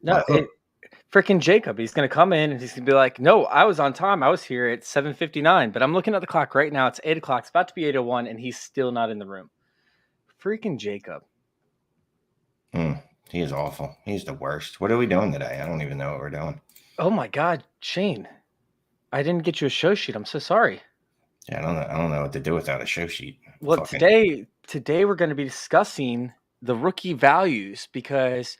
No, freaking Jacob. He's going to come in and he's going to be like, no, I was on time. I was here at 7:59, but I'm looking at the clock right now. It's 8 o'clock. It's about to be 8:01, and he's still not in the room. Freaking Jacob. He is awful. He's the worst. What are we doing today? I don't even know what we're doing. Oh my God, Shane. I didn't get you a show sheet. I'm so sorry. Yeah, I don't know what to do without a show sheet. Well, today we're going to be discussing the rookie values because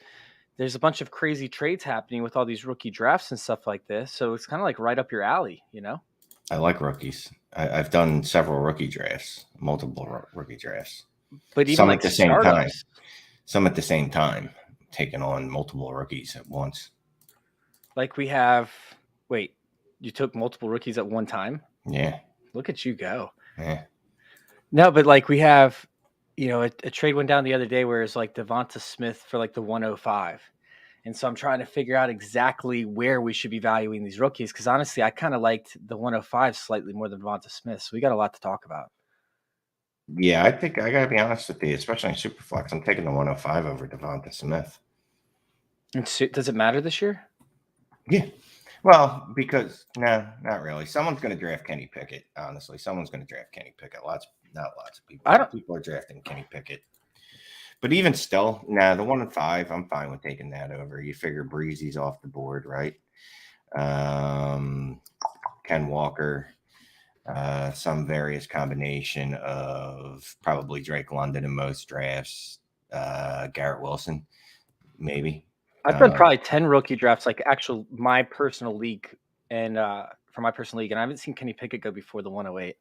there's a bunch of crazy trades happening with all these rookie drafts and stuff like this. So it's kind of like right up your alley, you know? I like rookies. I've done several rookie drafts, multiple rookie drafts. But even some like at the startups. same time. Some at the same time, taking on multiple rookies at once. Like we have, wait, you took multiple rookies at one time? Yeah. Look at you go. Yeah. No, but like we have, you know, a trade went down the other day where it's like DeVonta Smith for like the 105. And so I'm trying to figure out exactly where we should be valuing these rookies. Because honestly, I kind of liked the 105 slightly more than DeVonta Smith. So we got a lot to talk about. Yeah, I think I got to be honest with you, especially in Superflex. I'm taking the 105 over DeVonta Smith. And so, does it matter this year? Yeah. Well, because no, not really. Someone's going to draft Kenny Pickett. Honestly, someone's going to draft Kenny Pickett. Not lots of people. People are drafting Kenny Pickett. But even still, the 105, I'm fine with taking that over. You figure Breezy's off the board, right? Ken Walker, some various combination of probably Drake London in most drafts, Garrett Wilson, maybe. I've done probably 10 rookie drafts, like actual my personal league, and for my personal league, and I haven't seen Kenny Pickett go before the 108.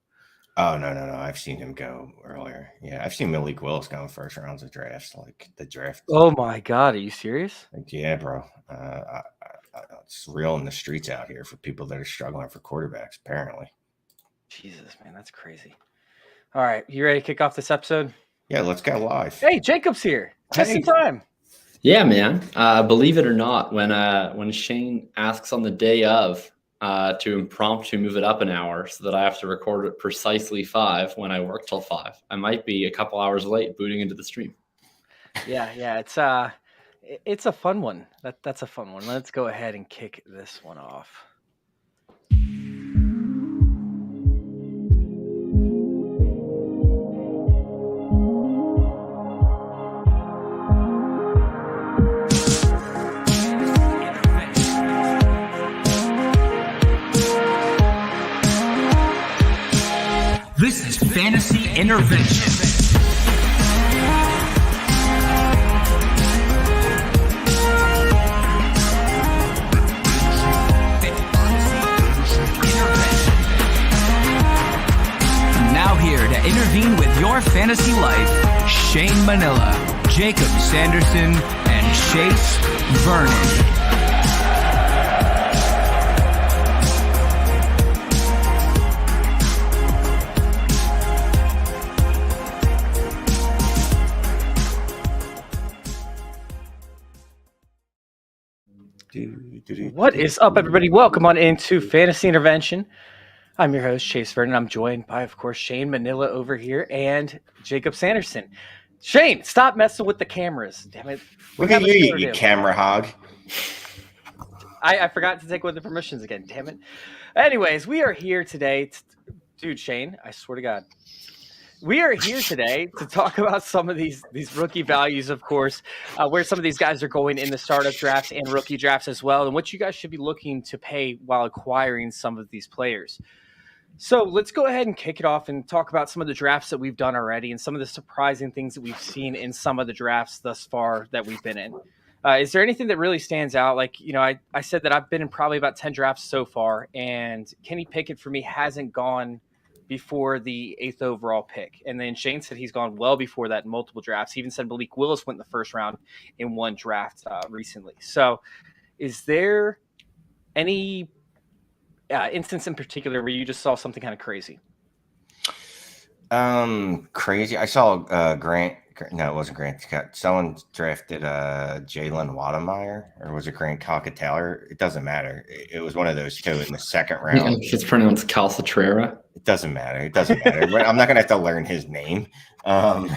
Oh no! I've seen him go earlier. Yeah, I've seen Malik Willis go in first rounds of drafts, like the draft. Oh my God, are you serious? Like, yeah, bro. It's real in the streets out here for people that are struggling for quarterbacks. Apparently. Jesus, man, that's crazy. All right, you ready to kick off this episode? Yeah, let's go live. Hey, Jacob's here. Just in time. Yeah, man. Believe it or not, when Shane asks on the day of to impromptu move it up an hour so that I have to record it precisely 5 when I work till 5, I might be a couple hours late booting into the stream. Yeah, it's a fun one. That's a fun one. Let's go ahead and kick this one off. This is Fantasy Intervention. Now here to intervene with your fantasy life, Shane Manila, Jacob Sanderson, and Chase Vernon. What is up, everybody? Welcome on into Fantasy Intervention. I'm your host, Chase Vernon. I'm joined by, of course, Shane Manila over here and Jacob Sanderson. Shane, stop messing with the cameras. Damn it. Look at you camera hog. I forgot to take away the permissions again. Damn it. Anyways, we are here today. Dude, Shane, I swear to God. We are here today to talk about some of these rookie values, of course, where some of these guys are going in the startup drafts and rookie drafts as well, and what you guys should be looking to pay while acquiring some of these players. So let's go ahead and kick it off and talk about some of the drafts that we've done already and some of the surprising things that we've seen in some of the drafts thus far that we've been in. Is there anything that really stands out? Like, you know, I said that I've been in probably about 10 drafts so far, and Kenny Pickett for me hasn't gone before the 8th overall pick. And then Shane said he's gone well before that in multiple drafts. He even said Malik Willis went in the first round in one draft recently. So is there any instance in particular where you just saw something kind of crazy? Crazy. I saw Grant. No, it wasn't Grant. Someone drafted Jalen Wademeyer, or was it Grant Cockataller? It doesn't matter. It was one of those two in the second round. It's pronounced Calcatrera. It doesn't matter. I'm not going to have to learn his name. I'll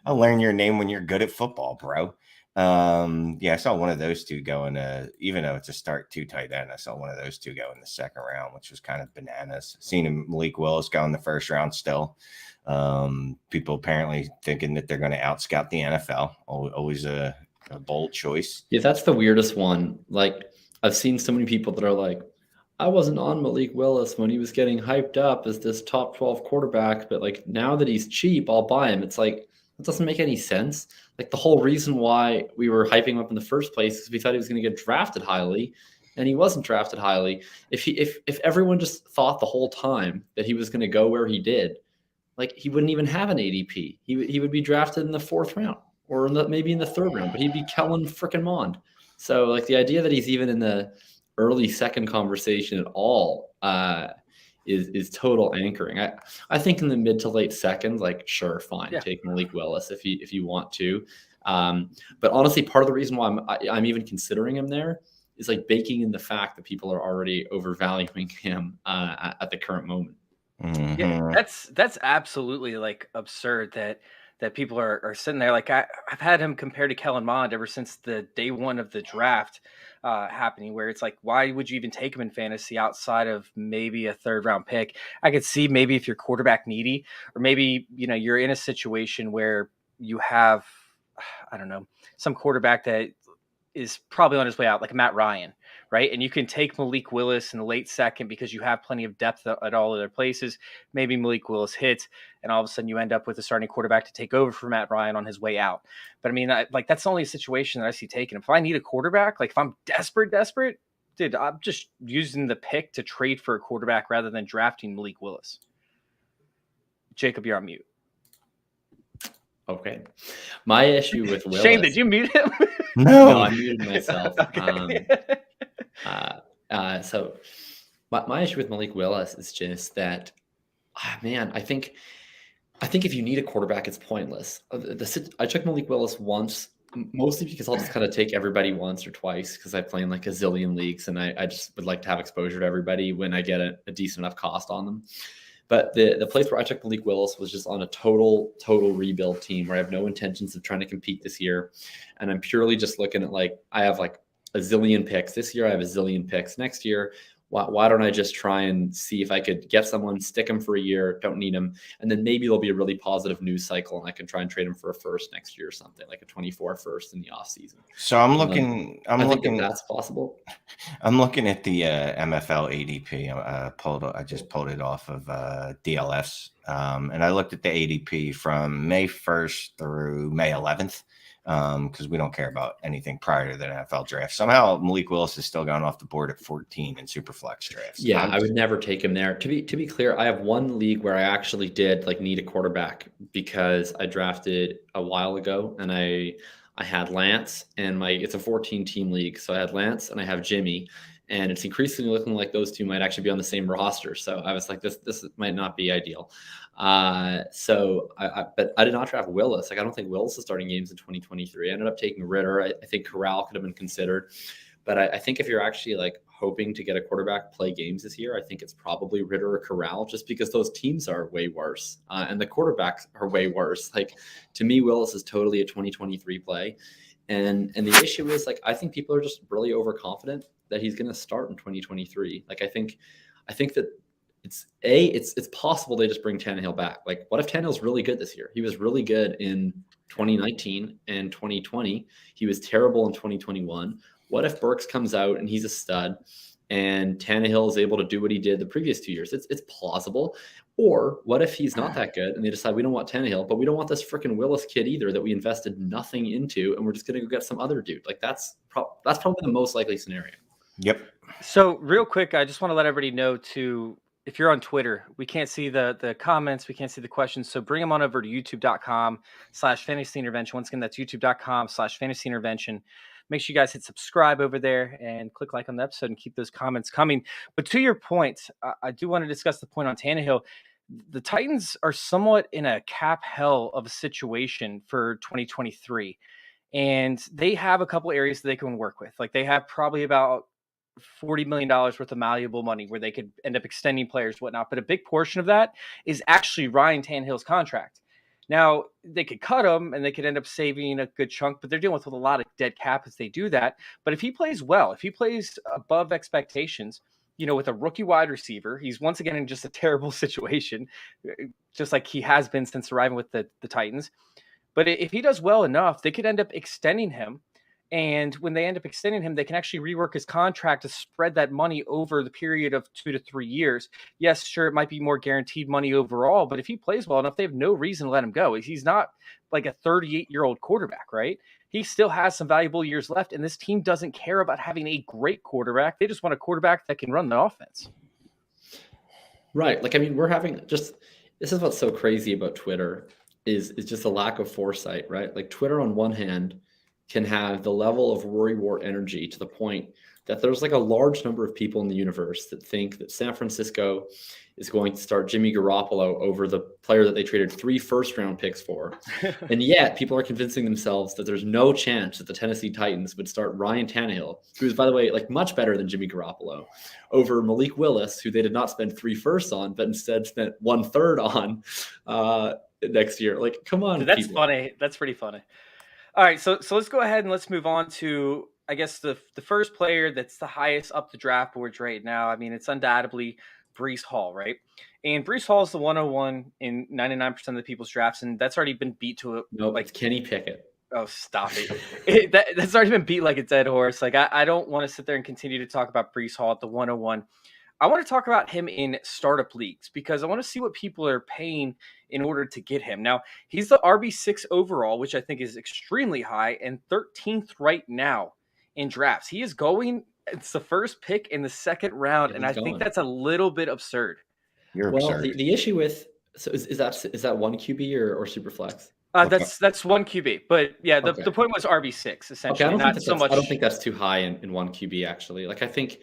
learn your name when you're good at football, bro. Yeah, I saw one of those two go in even though it's a start 2 tight end, I saw one of those two go in the second round, which was kind of bananas. Seen Malik Willis go in the first round still. People apparently thinking that they're going to outscout the NFL. Always a bold choice. Yeah, that's the weirdest one. Like, I've seen so many people that are like, I wasn't on Malik Willis when he was getting hyped up as this top 12 quarterback, but like now that he's cheap, I'll buy him. It's like, it doesn't make any sense. Like, the whole reason why we were hyping him up in the first place is we thought he was going to get drafted highly, and he wasn't drafted highly. If everyone just thought the whole time that he was going to go where he did, like, he wouldn't even have an ADP. He would be drafted in the 4th round or maybe in the 3rd round, but he'd be Kellen frickin' Mond. So, like, the idea that he's even in the early second conversation at all is total anchoring. I think in the mid to late seconds, like, sure, fine, take Malik Willis if you want to. But honestly, part of the reason why I'm even considering him there is like baking in the fact that people are already overvaluing him at the current moment. Mm-hmm. Yeah, that's absolutely like absurd that people are sitting there. Like, I've had him compared to Kellen Mond ever since the day one of the draft happening, where it's like, why would you even take him in fantasy outside of maybe a 3rd round pick? I could see maybe if you're quarterback needy, or maybe, you're in a situation where you have, I don't know, some quarterback that is probably on his way out, like Matt Ryan, right? And you can take Malik Willis in the late second because you have plenty of depth at all other places. Maybe Malik Willis hits, and all of a sudden you end up with a starting quarterback to take over for Matt Ryan on his way out. But I mean, that's the only situation that I see taken. If I need a quarterback, like if I'm desperate, dude, I'm just using the pick to trade for a quarterback rather than drafting Malik Willis. Jacob, you're on mute. Okay. My issue with Willis. Shane, did you mute him? No, I muted myself. So my issue with Malik Willis is just that, man, I think if you need a quarterback, it's pointless. I took Malik Willis once, mostly because I'll just kind of take everybody once or twice because I play in like a zillion leagues, and I just would like to have exposure to everybody when I get a decent enough cost on them. But the place where I took Malik Willis was just on a total rebuild team where I have no intentions of trying to compete this year. And I'm purely just looking at, like, I have like a zillion picks. This year I have a zillion picks. Next year, why don't I just try and see if I could get someone, stick them for a year, don't need them, and then maybe there'll be a really positive news cycle and I can try and trade them for a first next year or something, like a 24 first in the offseason. So I'm looking that's possible. I'm looking at the MFL ADP. I just pulled it off of DLS, and I looked at the ADP from May 1st through May 11th. Because we don't care about anything prior to the NFL draft. Somehow Malik Willis is still going off the board at 14 in Superflex drafts. Yeah, I would never take him there. To be clear, I have one league where I actually did like need a quarterback because I drafted a while ago and I had Lance, and it's a 14-team league. So I had Lance and I have Jimmy, and it's increasingly looking like those two might actually be on the same roster. So I was like, this might not be ideal. But I did not draft Willis. Like, I don't think Willis is starting games in 2023. I ended up taking Ritter. I think Corral could have been considered, but I think if you're actually like hoping to get a quarterback play games this year, I think it's probably Ritter or Corral, just because those teams are way worse and the quarterbacks are way worse. Like, to me, Willis is totally a 2023 play. And the issue is, like, I think people are just really overconfident that he's going to start in 2023. Like, I think that it's possible they just bring Tannehill back. Like, what if Tannehill's really good this year? He was really good in 2019 and 2020. He was terrible in 2021. What if Burks comes out and he's a stud and Tannehill is able to do what he did the previous 2 years? It's plausible. Or what if he's not that good and they decide we don't want Tannehill, but we don't want this freaking Willis kid either that we invested nothing into, and we're just going to go get some other dude. Like, that's probably the most likely scenario. Yep. So real quick, I just want to let everybody know if you're on Twitter, we can't see the comments, we can't see the questions. So bring them on over to youtube.com/fantasy intervention. Once again, that's youtube.com/fantasy intervention. Make sure you guys hit subscribe over there and click like on the episode and keep those comments coming. But to your point, I do want to discuss the point on Tannehill. The Titans are somewhat in a cap hell of a situation for 2023. And they have a couple areas that they can work with. Like, they have probably about $40 million worth of malleable money where they could end up extending players, whatnot. But a big portion of that is actually Ryan Tannehill's contract. Now, they could cut him and they could end up saving a good chunk, but they're dealing with a lot of dead cap as they do that. But if he plays well, if he plays above expectations, with a rookie wide receiver, he's once again in just a terrible situation, just like he has been since arriving with the Titans. But if he does well enough, they could end up extending him. And when they end up extending him, they can actually rework his contract to spread that money over the period of 2 to 3 years. Yes, sure, it might be more guaranteed money overall, but if he plays well enough, they have no reason to let him go. He's not like a 38-year-old quarterback, right? He still has some valuable years left, and this team doesn't care about having a great quarterback. They just want a quarterback that can run the offense. Right. We're having this is what's so crazy about Twitter is just a lack of foresight, right? Like Twitter on one hand can have the level of worry war energy to the point that there's like a large number of people in the universe that think that San Francisco is going to start Jimmy Garoppolo over the player that they traded 3 first-round picks for. And yet people are convincing themselves that there's no chance that the Tennessee Titans would start Ryan Tannehill, who is, by the way, like much better than Jimmy Garoppolo, over Malik Willis, who they did not spend 3 firsts on, but instead spent 1/3 on next year. Like, come on. Dude, that's funny. That's pretty funny. All right, so let's go ahead and let's move on to, I guess, the first player that's the highest up the draft boards right now. I mean, it's undoubtedly Breece Hall, right? And Breece Hall is the 101 in 99% of the people's drafts, and that's already been beat to it's Kenny Pickett. Oh, stop it. That's already been beat like a dead horse. Like, I don't want to sit there and continue to talk about Breece Hall at the 101. I want to talk about him in startup leagues because I want to see what people are paying in order to get him. Now, he's the RB6 overall, which I think is extremely high, and 13th right now in drafts. He is going, it's the first pick in the second round, and I think that's a little bit absurd. You're absurd. The issue with, so is that one QB or super flex? That's one QB, but yeah, the point was RB6 essentially. Okay, I don't think that's too high in one QB actually. Like I think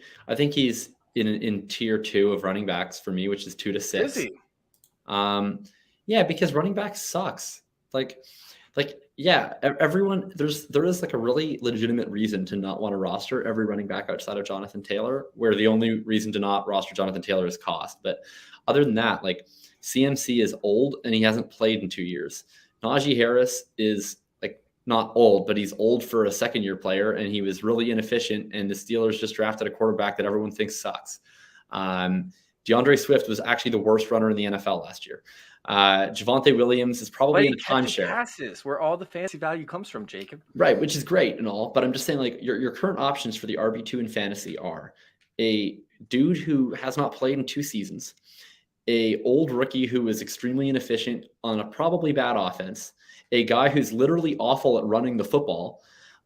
he's in tier 2 of running backs for me, which is 2 to 6. Is he? Yeah, because running back sucks. Everyone there is like a really legitimate reason to not want to roster every running back outside of Jonathan Taylor, where the only reason to not roster Jonathan Taylor is cost. But other than that, like CMC is old and he hasn't played in 2 years. Naji Harris is like not old, but he's old for a second-year player, and he was really inefficient. And the Steelers just drafted a quarterback that everyone thinks sucks. DeAndre Swift was actually the worst runner in the NFL last year. Javonta Williams is probably in a timeshare. Passes where all the fantasy value comes from, Jacob. Right, which is great and all, but I'm just saying, like, your current options for the RB2 in fantasy are a dude who has not played in 2 seasons, a old rookie who is extremely inefficient on a probably bad offense, a guy who's literally awful at running the football,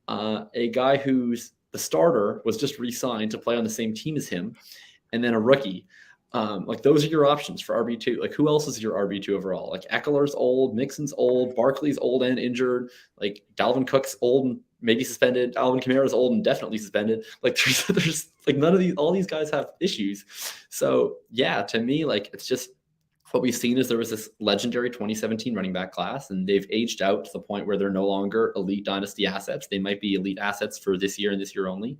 a guy who's the starter was just re-signed to play on the same team as him, and then a rookie. Like those are your options for RB2. Like who else is your RB2 overall? Like Eckler's old, Mixon's old, Barkley's old and injured. Like Dalvin Cook's old and maybe suspended. Alvin Kamara's old and definitely suspended. Like there's like none of these. All these guys have issues. So yeah, to me, like it's just what we've seen is there was this legendary 2017 running back class, and they've aged out to the point where they're no longer elite dynasty assets. They might be elite assets for this year and this year only.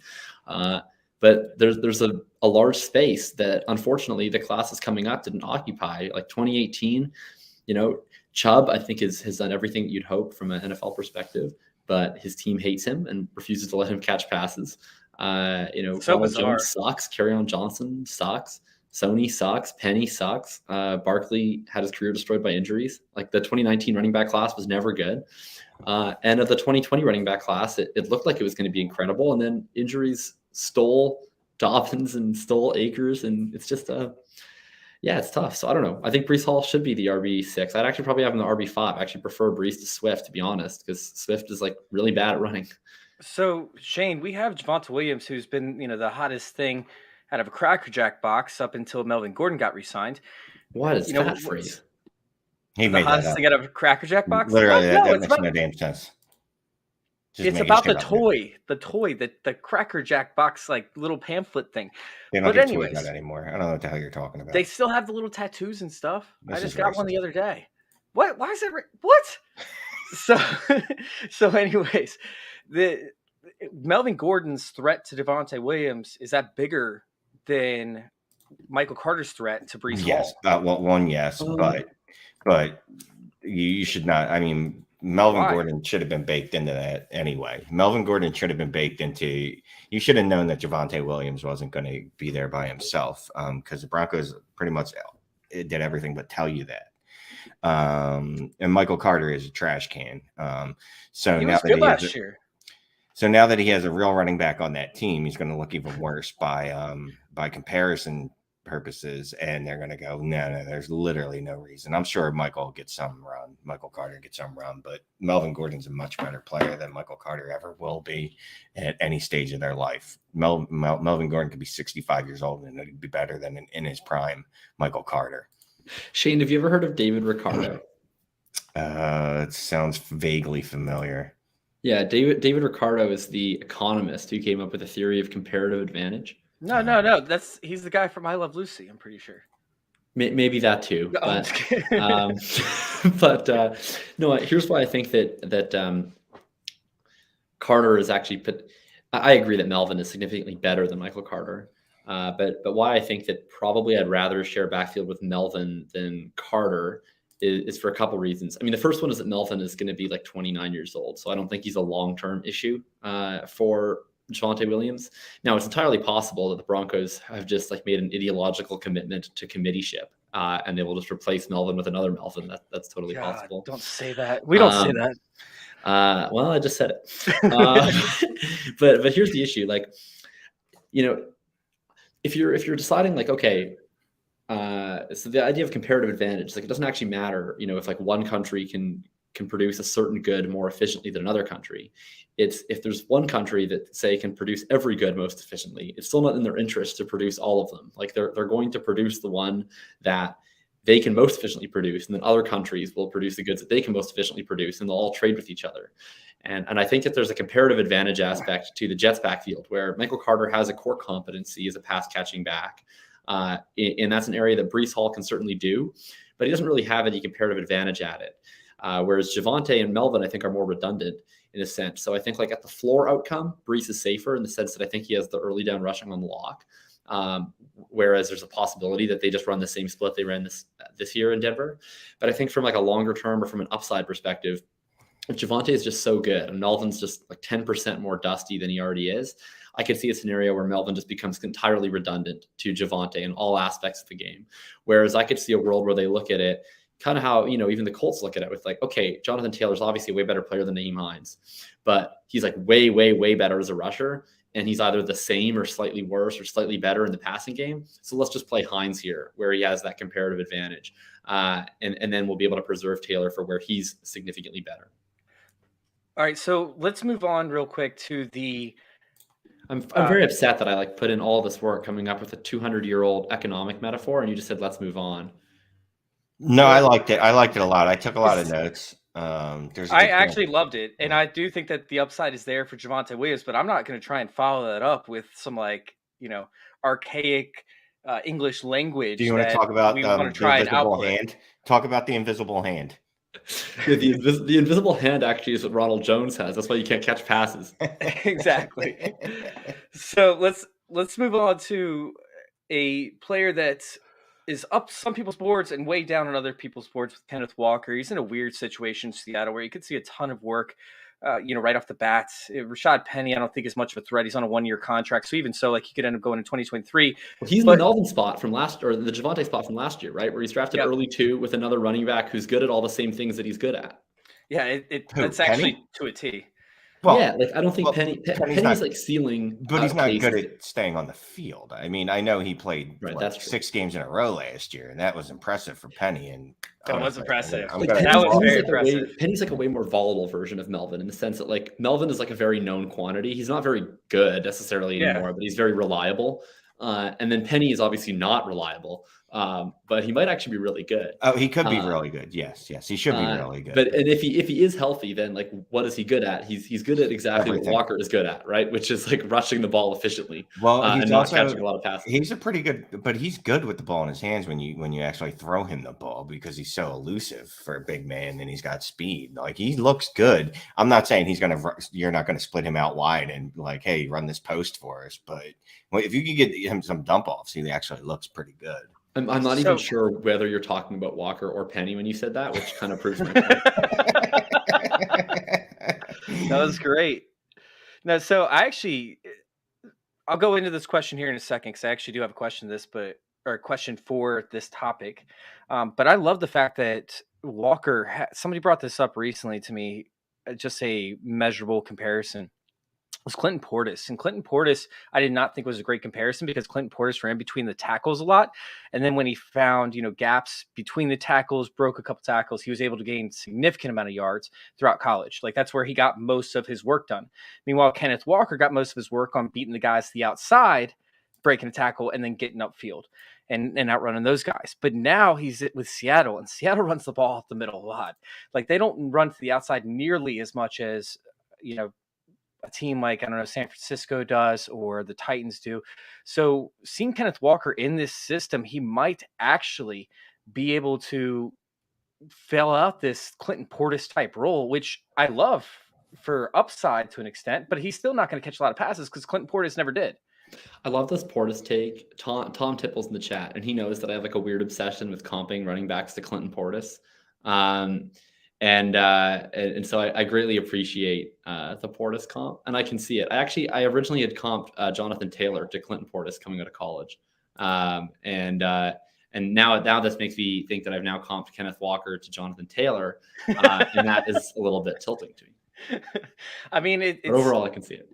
But there's a large space that unfortunately the classes coming up didn't occupy. Like 2018, Chubb, I think has done everything that you'd hope from an NFL perspective, but his team hates him and refuses to let him catch passes. Ronald Jones sucks. Kerryon Johnson sucks. Sony sucks. Penny sucks. Barkley had his career destroyed by injuries. Like the 2019 running back class was never good. And of the 2020 running back class, it looked like it was going to be incredible. And then injuries stole Dobbins and stole Akers, and it's just it's tough. So I don't know. I think Breece Hall should be the RB6. I'd actually probably have him the RB5. I actually prefer Breece to Swift, to be honest, because Swift is like really bad at running. So Shane, we have Javonta Williams, who's been the hottest thing out of a Cracker Jack box up until Melvin Gordon got re-signed. What is that phrase? He made the hottest thing out of a Cracker Jack box. Literally, that makes no damn sense. It's about the toy, the Cracker Jack box, like little pamphlet thing. They don't do toys anymore. I don't know what the hell you're talking about. They still have the little tattoos and stuff. I just got one the other day. What? Why is that? What? So anyways, the Melvin Gordon's threat to DeVonta Williams, is that bigger than Michael Carter's threat to Breece Hall? Yes, yes, but You should not. I mean, Melvin Why? Gordon should have been baked into that anyway. Melvin Gordon should have been baked into. You should have known that Javonta Williams wasn't going to be there by himself, because the Broncos pretty much did everything but tell you that. And Michael Carter is a trash can. So He now was that good he last year. So now that he has a real running back on that team, he's going to look even worse by comparison purposes, and they're going to go, no, there's literally no reason. I'm sure Michael gets some run. Michael Carter gets some run, but Melvin Gordon's a much better player than Michael Carter ever will be at any stage of their life. Melvin Gordon could be 65 years old, and it'd be better than in his prime Michael Carter. Shane, have you ever heard of David Ricardo? It sounds vaguely familiar. Yeah, David Ricardo is the economist who came up with the theory of comparative advantage. No. He's the guy from I Love Lucy. I'm pretty sure. Maybe that too, No, but no. Here's why I think that Carter is actually. I agree that Melvin is significantly better than Michael Carter, but why I think that probably I'd rather share backfield with Melvin than Carter is for a couple reasons. I mean, the first one is that Melvin is going to be like 29 years old, so I don't think he's a long-term issue for Javonta Williams. Now, it's entirely possible that the Broncos have just like made an ideological commitment to committeeship, and they will just replace Melvin with another Melvin. That's totally possible. Don't say that. We don't say that. Well, I just said it. But here's the issue. Like, if you're deciding like, okay, so the idea of comparative advantage, like it doesn't actually matter, if like one country can produce a certain good more efficiently than another country. It's if there's one country that say can produce every good most efficiently, it's still not in their interest to produce all of them. Like they're going to produce the one that they can most efficiently produce, and then other countries will produce the goods that they can most efficiently produce, and they'll all trade with each other. And I think that there's a comparative advantage aspect to the Jets backfield where Michael Carter has a core competency as a pass catching back. And that's an area that Breece Hall can certainly do, but he doesn't really have any comparative advantage at it. Whereas Javonta and Melvin, I think, are more redundant in a sense. So I think like at the floor outcome, Breece is safer in the sense that I think he has the early down rushing on the lock. Whereas there's a possibility that they just run the same split they ran this year in Denver. But I think from like a longer term or from an upside perspective, if Javonta is just so good and Melvin's just like 10% more dusty than he already is, I could see a scenario where Melvin just becomes entirely redundant to Javonta in all aspects of the game. Whereas I could see a world where they look at it kind of how, even the Colts look at it with like, okay, Jonathan Taylor's obviously a way better player than Naeem Hines, but he's like way, way, way better as a rusher. And he's either the same or slightly worse or slightly better in the passing game. So let's just play Hines here where he has that comparative advantage. And then we'll be able to preserve Taylor for where he's significantly better. All right. So let's move on real quick to the, I'm very upset that I like put in all this work coming up with a 200-year-old economic metaphor, and you just said, let's move on. No, I liked it. I liked it a lot. I took a lot of notes. I actually loved it. And I do think that the upside is there for Javonta Williams, but I'm not going to try and follow that up with some archaic English language. Do you want to talk about the invisible and hand? Talk about the invisible hand. Yeah, the invisible hand actually is what Ronald Jones has. That's why you can't catch passes. Exactly. So let's move on to a player that is up some people's boards and way down on other people's boards with Kenneth Walker. He's in a weird situation in Seattle where you could see a ton of work, right off the bat. Rashad Penny, I don't think is much of a threat. He's on a 1-year contract. So even so, like he could end up going in 2023. Well, he's in the Melvin spot from last, or the Javonta spot from last year, right? Where he's drafted early too with another running back who's good at all the same things that he's good at. Yeah, it's actually to a T. Well, yeah, like I don't think Penny's like ceiling, but he's not good at staying on the field. I mean, I know he played that's 6 games in a row last year, and that was impressive for Penny. And that was impressive. That was very impressive. Penny's like a way more volatile version of Melvin in the sense that like Melvin is like a very known quantity. He's not very good necessarily anymore, but he's very reliable. And then Penny is obviously not reliable, but he might actually be really good. Oh, he could be really good. Yes, he should be really good. But if he is healthy, then like what is he good at? He's good at exactly what Walker is good at, right? Which is like rushing the ball efficiently. Well, he's and not catching a lot of passes. He's a pretty good, but he's good with the ball in his hands when you actually throw him the ball because he's so elusive for a big man and he's got speed. Like he looks good. I'm not saying you're not gonna split him out wide and like, hey, run this post for us, but if you can get him some dump offs, he actually looks pretty good. I'm not even sure whether you're talking about Walker or Penny when you said that, which kind of proves my point. That was great. No, so I'll go into this question here in a second because I actually do have a question a question for this topic. But I love the fact that Walker. Somebody brought this up recently to me. Just a measurable comparison was Clinton Portis. And Clinton Portis, I did not think was a great comparison because Clinton Portis ran between the tackles a lot. And then when he found, gaps between the tackles, broke a couple tackles, he was able to gain significant amount of yards throughout college. Like that's where he got most of his work done. Meanwhile, Kenneth Walker got most of his work on beating the guys to the outside, breaking a tackle, and then getting upfield and outrunning those guys. But now he's with Seattle, and Seattle runs the ball up the middle a lot. Like they don't run to the outside nearly as much as, a team like, I don't know, San Francisco does or the Titans do. So seeing Kenneth Walker in this system, he might actually be able to fill out this Clinton Portis type role, which I love for upside to an extent, but he's still not going to catch a lot of passes because Clinton Portis never did. I love this Portis take. Tom Tipple's in the chat, and he knows that I have like a weird obsession with comping running backs to Clinton Portis. And so I greatly appreciate the Portis comp, and I can see it. I originally had comped Jonathan Taylor to Clinton Portis coming out of college, and now this makes me think that I've now comped Kenneth Walker to Jonathan Taylor, and that is a little bit tilting to me. I mean, but overall, I can see it.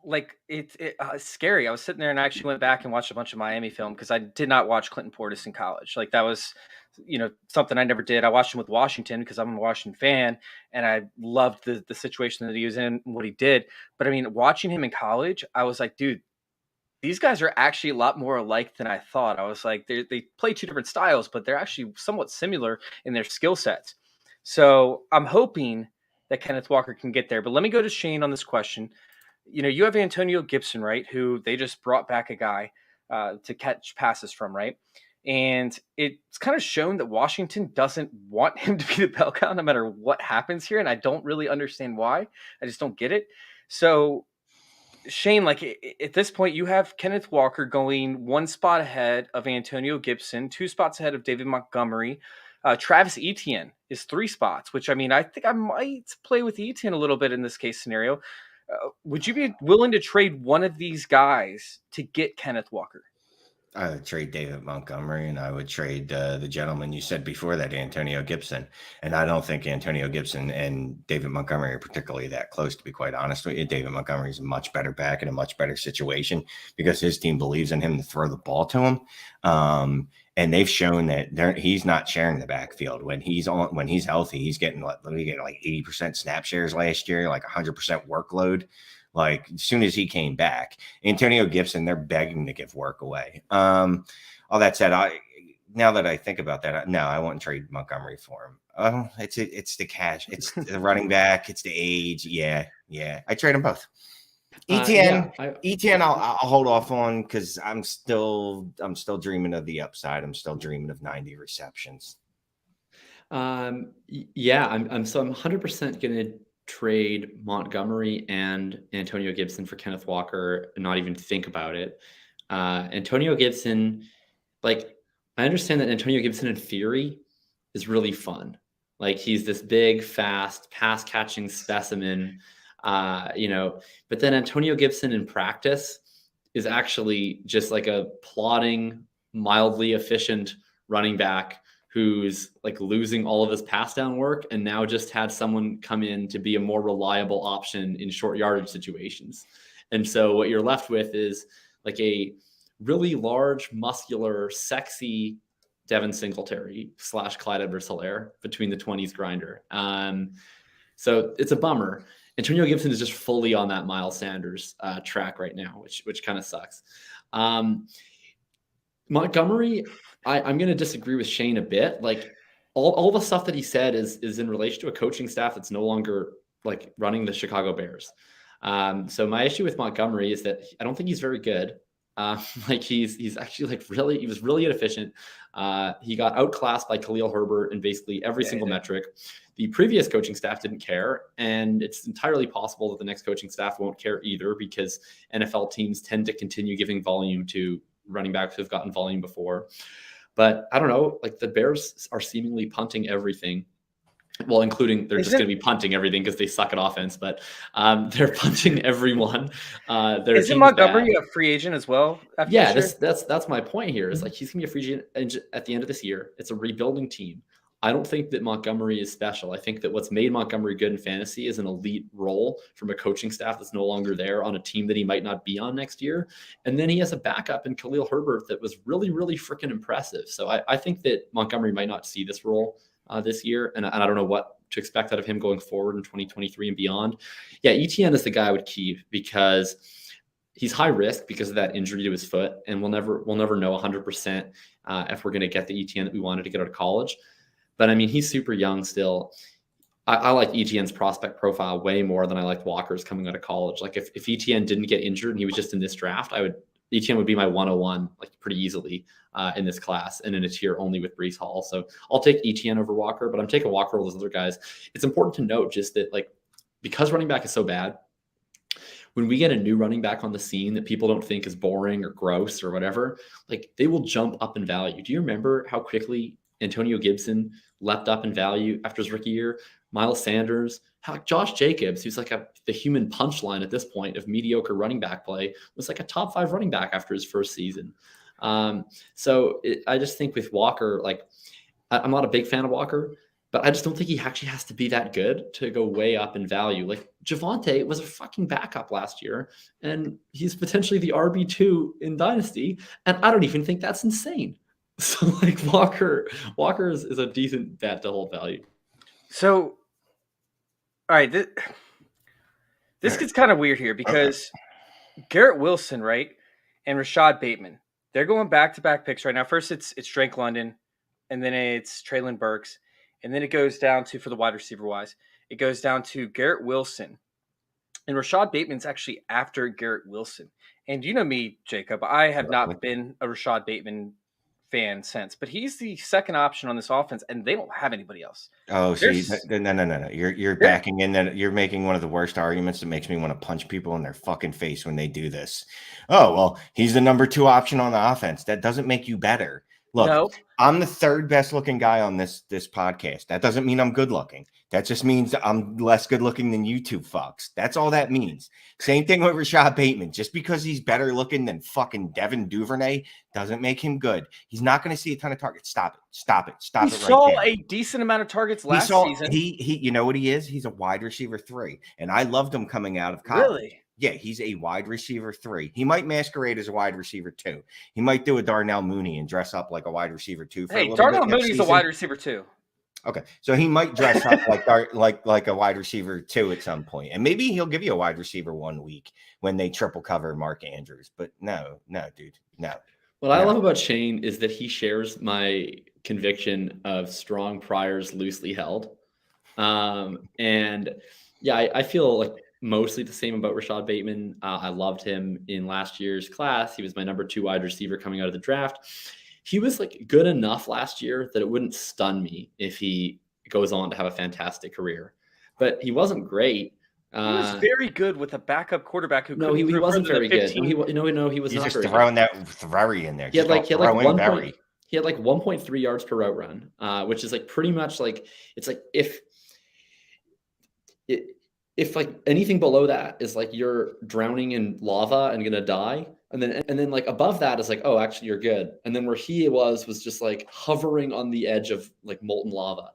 Like it's scary. I was sitting there and I actually went back and watched a bunch of Miami film because I did not watch Clinton Portis in college. Like that was, something I never did. I watched him with Washington because I'm a Washington fan and I loved the situation that he was in and what he did. But I mean, watching him in college, I was like, dude, these guys are actually a lot more alike than I thought. I was like, they play two different styles, but they're actually somewhat similar in their skill sets. So I'm hoping that Kenneth Walker can get there. But let me go to Shane on this question. You have Antonio Gibson, right? Who they just brought back a guy to catch passes from, right? And it's kind of shown that Washington doesn't want him to be the bell cow no matter what happens here. And I don't really understand why. I just don't get it. So, Shane, like at this point, you have Kenneth Walker going one spot ahead of Antonio Gibson, 2 spots ahead of David Montgomery. Travis Etienne is 3 spots, which I mean, I think I might play with Etienne a little bit in this case scenario. Would you be willing to trade one of these guys to get Kenneth Walker? I would trade David Montgomery, and I would trade the gentleman you said before that, Antonio Gibson. And I don't think Antonio Gibson and David Montgomery are particularly that close, to be quite honest with you. David Montgomery is a much better back in a much better situation because his team believes in him to throw the ball to him. And they've shown that he's not sharing the backfield when he's healthy. He's getting like 80% snap shares last year, like 100% workload. Like as soon as he came back, Antonio Gibson, they're begging to give work away. All that said, now that I think about that, no, I wouldn't trade Montgomery for him. It's the cash, it's the running back, it's the age. Yeah, I trade them both. Etienne, I'll hold off on because I'm still dreaming of the upside. I'm still dreaming of 90 receptions. I'm 100% gonna trade Montgomery and Antonio Gibson for Kenneth Walker and not even think about it. Antonio Gibson, like I understand that Antonio Gibson in theory is really fun. Like he's this big, fast, pass catching specimen. But then Antonio Gibson in practice is actually just like a plodding, mildly efficient running back who's like losing all of his pass down work and now just had someone come in to be a more reliable option in short yardage situations. And so what you're left with is like a really large, muscular, sexy Devin Singletary / Clyde Edwards-Helaire between the 20s grinder. So it's a bummer. Antonio Gibson is just fully on that Miles Sanders track right now, which kind of sucks. Montgomery, I'm going to disagree with Shane a bit. Like all the stuff that he said is in relation to a coaching staff that's no longer like running the Chicago Bears. So my issue with Montgomery is that I don't think he's very good. Like he's actually he was really inefficient. He got outclassed by Khalil Herbert in basically every single metric. The previous coaching staff didn't care, and it's entirely possible that the next coaching staff won't care either because NFL teams tend to continue giving volume to running backs who've gotten volume before. But I don't know, like the Bears are seemingly punting everything. Well, including they're just going to be punting everything because they suck at offense, but they're punting everyone. Isn't Montgomery a free agent as well? Yeah, that's my point here. Is like he's going to be a free agent at the end of this year. It's a rebuilding team. I don't think that Montgomery is special. I think that what's made Montgomery good in fantasy is an elite role from a coaching staff that's no longer there on a team that he might not be on next year. And then he has a backup in Khalil Herbert that was really, really freaking impressive. So I think that Montgomery might not see this role this year. And I don't know what to expect out of him going forward in 2023 and beyond. Yeah, ETN is the guy I would keep because he's high risk because of that injury to his foot. And we'll never know 100% if we're going to get the ETN that we wanted to get out of college. But I mean, he's super young still. I like ETN's prospect profile way more than I liked Walker's coming out of college. Like if ETN didn't get injured and he was just in this draft, ETN would be my 101 like pretty easily in this class and in a tier only with Breece Hall. So I'll take ETN over Walker, but I'm taking Walker over those other guys. It's important to note just that like because running back is so bad, when we get a new running back on the scene that people don't think is boring or gross or whatever, like they will jump up in value. Do you remember how quickly Antonio Gibson leapt up in value after his rookie year? Miles Sanders, Josh Jacobs, who's like the human punchline at this point of mediocre running back play, was like a top 5 running back after his first season. I just think with Walker, like I'm not a big fan of Walker, but I just don't think he actually has to be that good to go way up in value. Like Javonta was a fucking backup last year, and he's potentially the RB2 in Dynasty, and I don't even think that's insane. So like Walker is a decent bet to hold value. So, all right, this gets kind of weird here because Garrett Wilson, right, and Rashad Bateman, they're going back-to-back picks right now. First, it's Drake London, and then it's Treylon Burks, and then it goes down to, for the wide receiver wise, it goes down to Garrett Wilson, and Rashad Bateman's actually after Garrett Wilson. And you know me, Jacob, I have not been a Rashad Bateman fan since, but he's the second option on this offense, and they don't have anybody else. Oh, see, no. You're backing in that you're making one of the worst arguments that makes me want to punch people in their fucking face when they do this. Oh, well, he's the number 2 option on the offense. That doesn't make you better. Look, no. I'm the 3rd best looking guy on this podcast. That doesn't mean I'm good looking. That just means I'm less good looking than you two fucks. That's all that means. Same thing with Rashad Bateman. Just because he's better looking than fucking Devin Duvernay doesn't make him good. He's not going to see a ton of targets. Stop it. He saw a decent amount of targets last season. He you know what he is? He's a wide receiver 3. And I loved him coming out of college. Really? Yeah, he's a wide receiver 3. He might masquerade as a wide receiver 2. He might do a Darnell Mooney and dress up like a wide receiver 2. Darnell Mooney's a wide receiver 2. Okay, so he might dress up like a wide receiver 2 at some point, and maybe he'll give you a wide receiver 1 week when they triple cover Mark Andrews. But no, dude, no. What I love about Shane is that he shares my conviction of strong priors loosely held, and yeah, I feel like mostly the same about Rashad Bateman. I loved him in last year's class. He was my number 2 wide receiver coming out of the draft. He was like good enough last year that it wouldn't stun me if he goes on to have a fantastic career, but he wasn't great. He was very good with a backup quarterback who he wasn't very good. He was He's not just throwing good. that very in there. He had like 1.3 yards per route run, which is like pretty much like it's like if like anything below that is like you're drowning in lava and gonna die, and then like above that is like, oh, actually you're good, and then where he was just like hovering on the edge of like molten lava,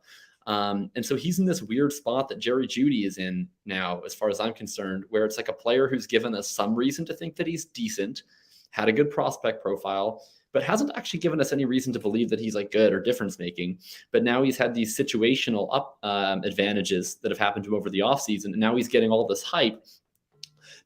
and so he's in this weird spot that Jerry Jeudy is in now, as far as I'm concerned, where it's like a player who's given us some reason to think that he's decent, had a good prospect profile, but hasn't actually given us any reason to believe that he's like good or difference making. But now he's had these situational advantages that have happened to him over the offseason, and now he's getting all this hype.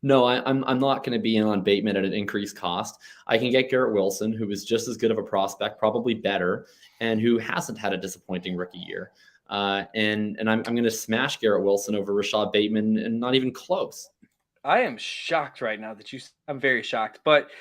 No, I'm not going to be in on Bateman at an increased cost. I can get Garrett Wilson, who is just as good of a prospect, probably better, and who hasn't had a disappointing rookie year. And I'm going to smash Garrett Wilson over Rashad Bateman, and not even close. I am shocked right now I'm very shocked, but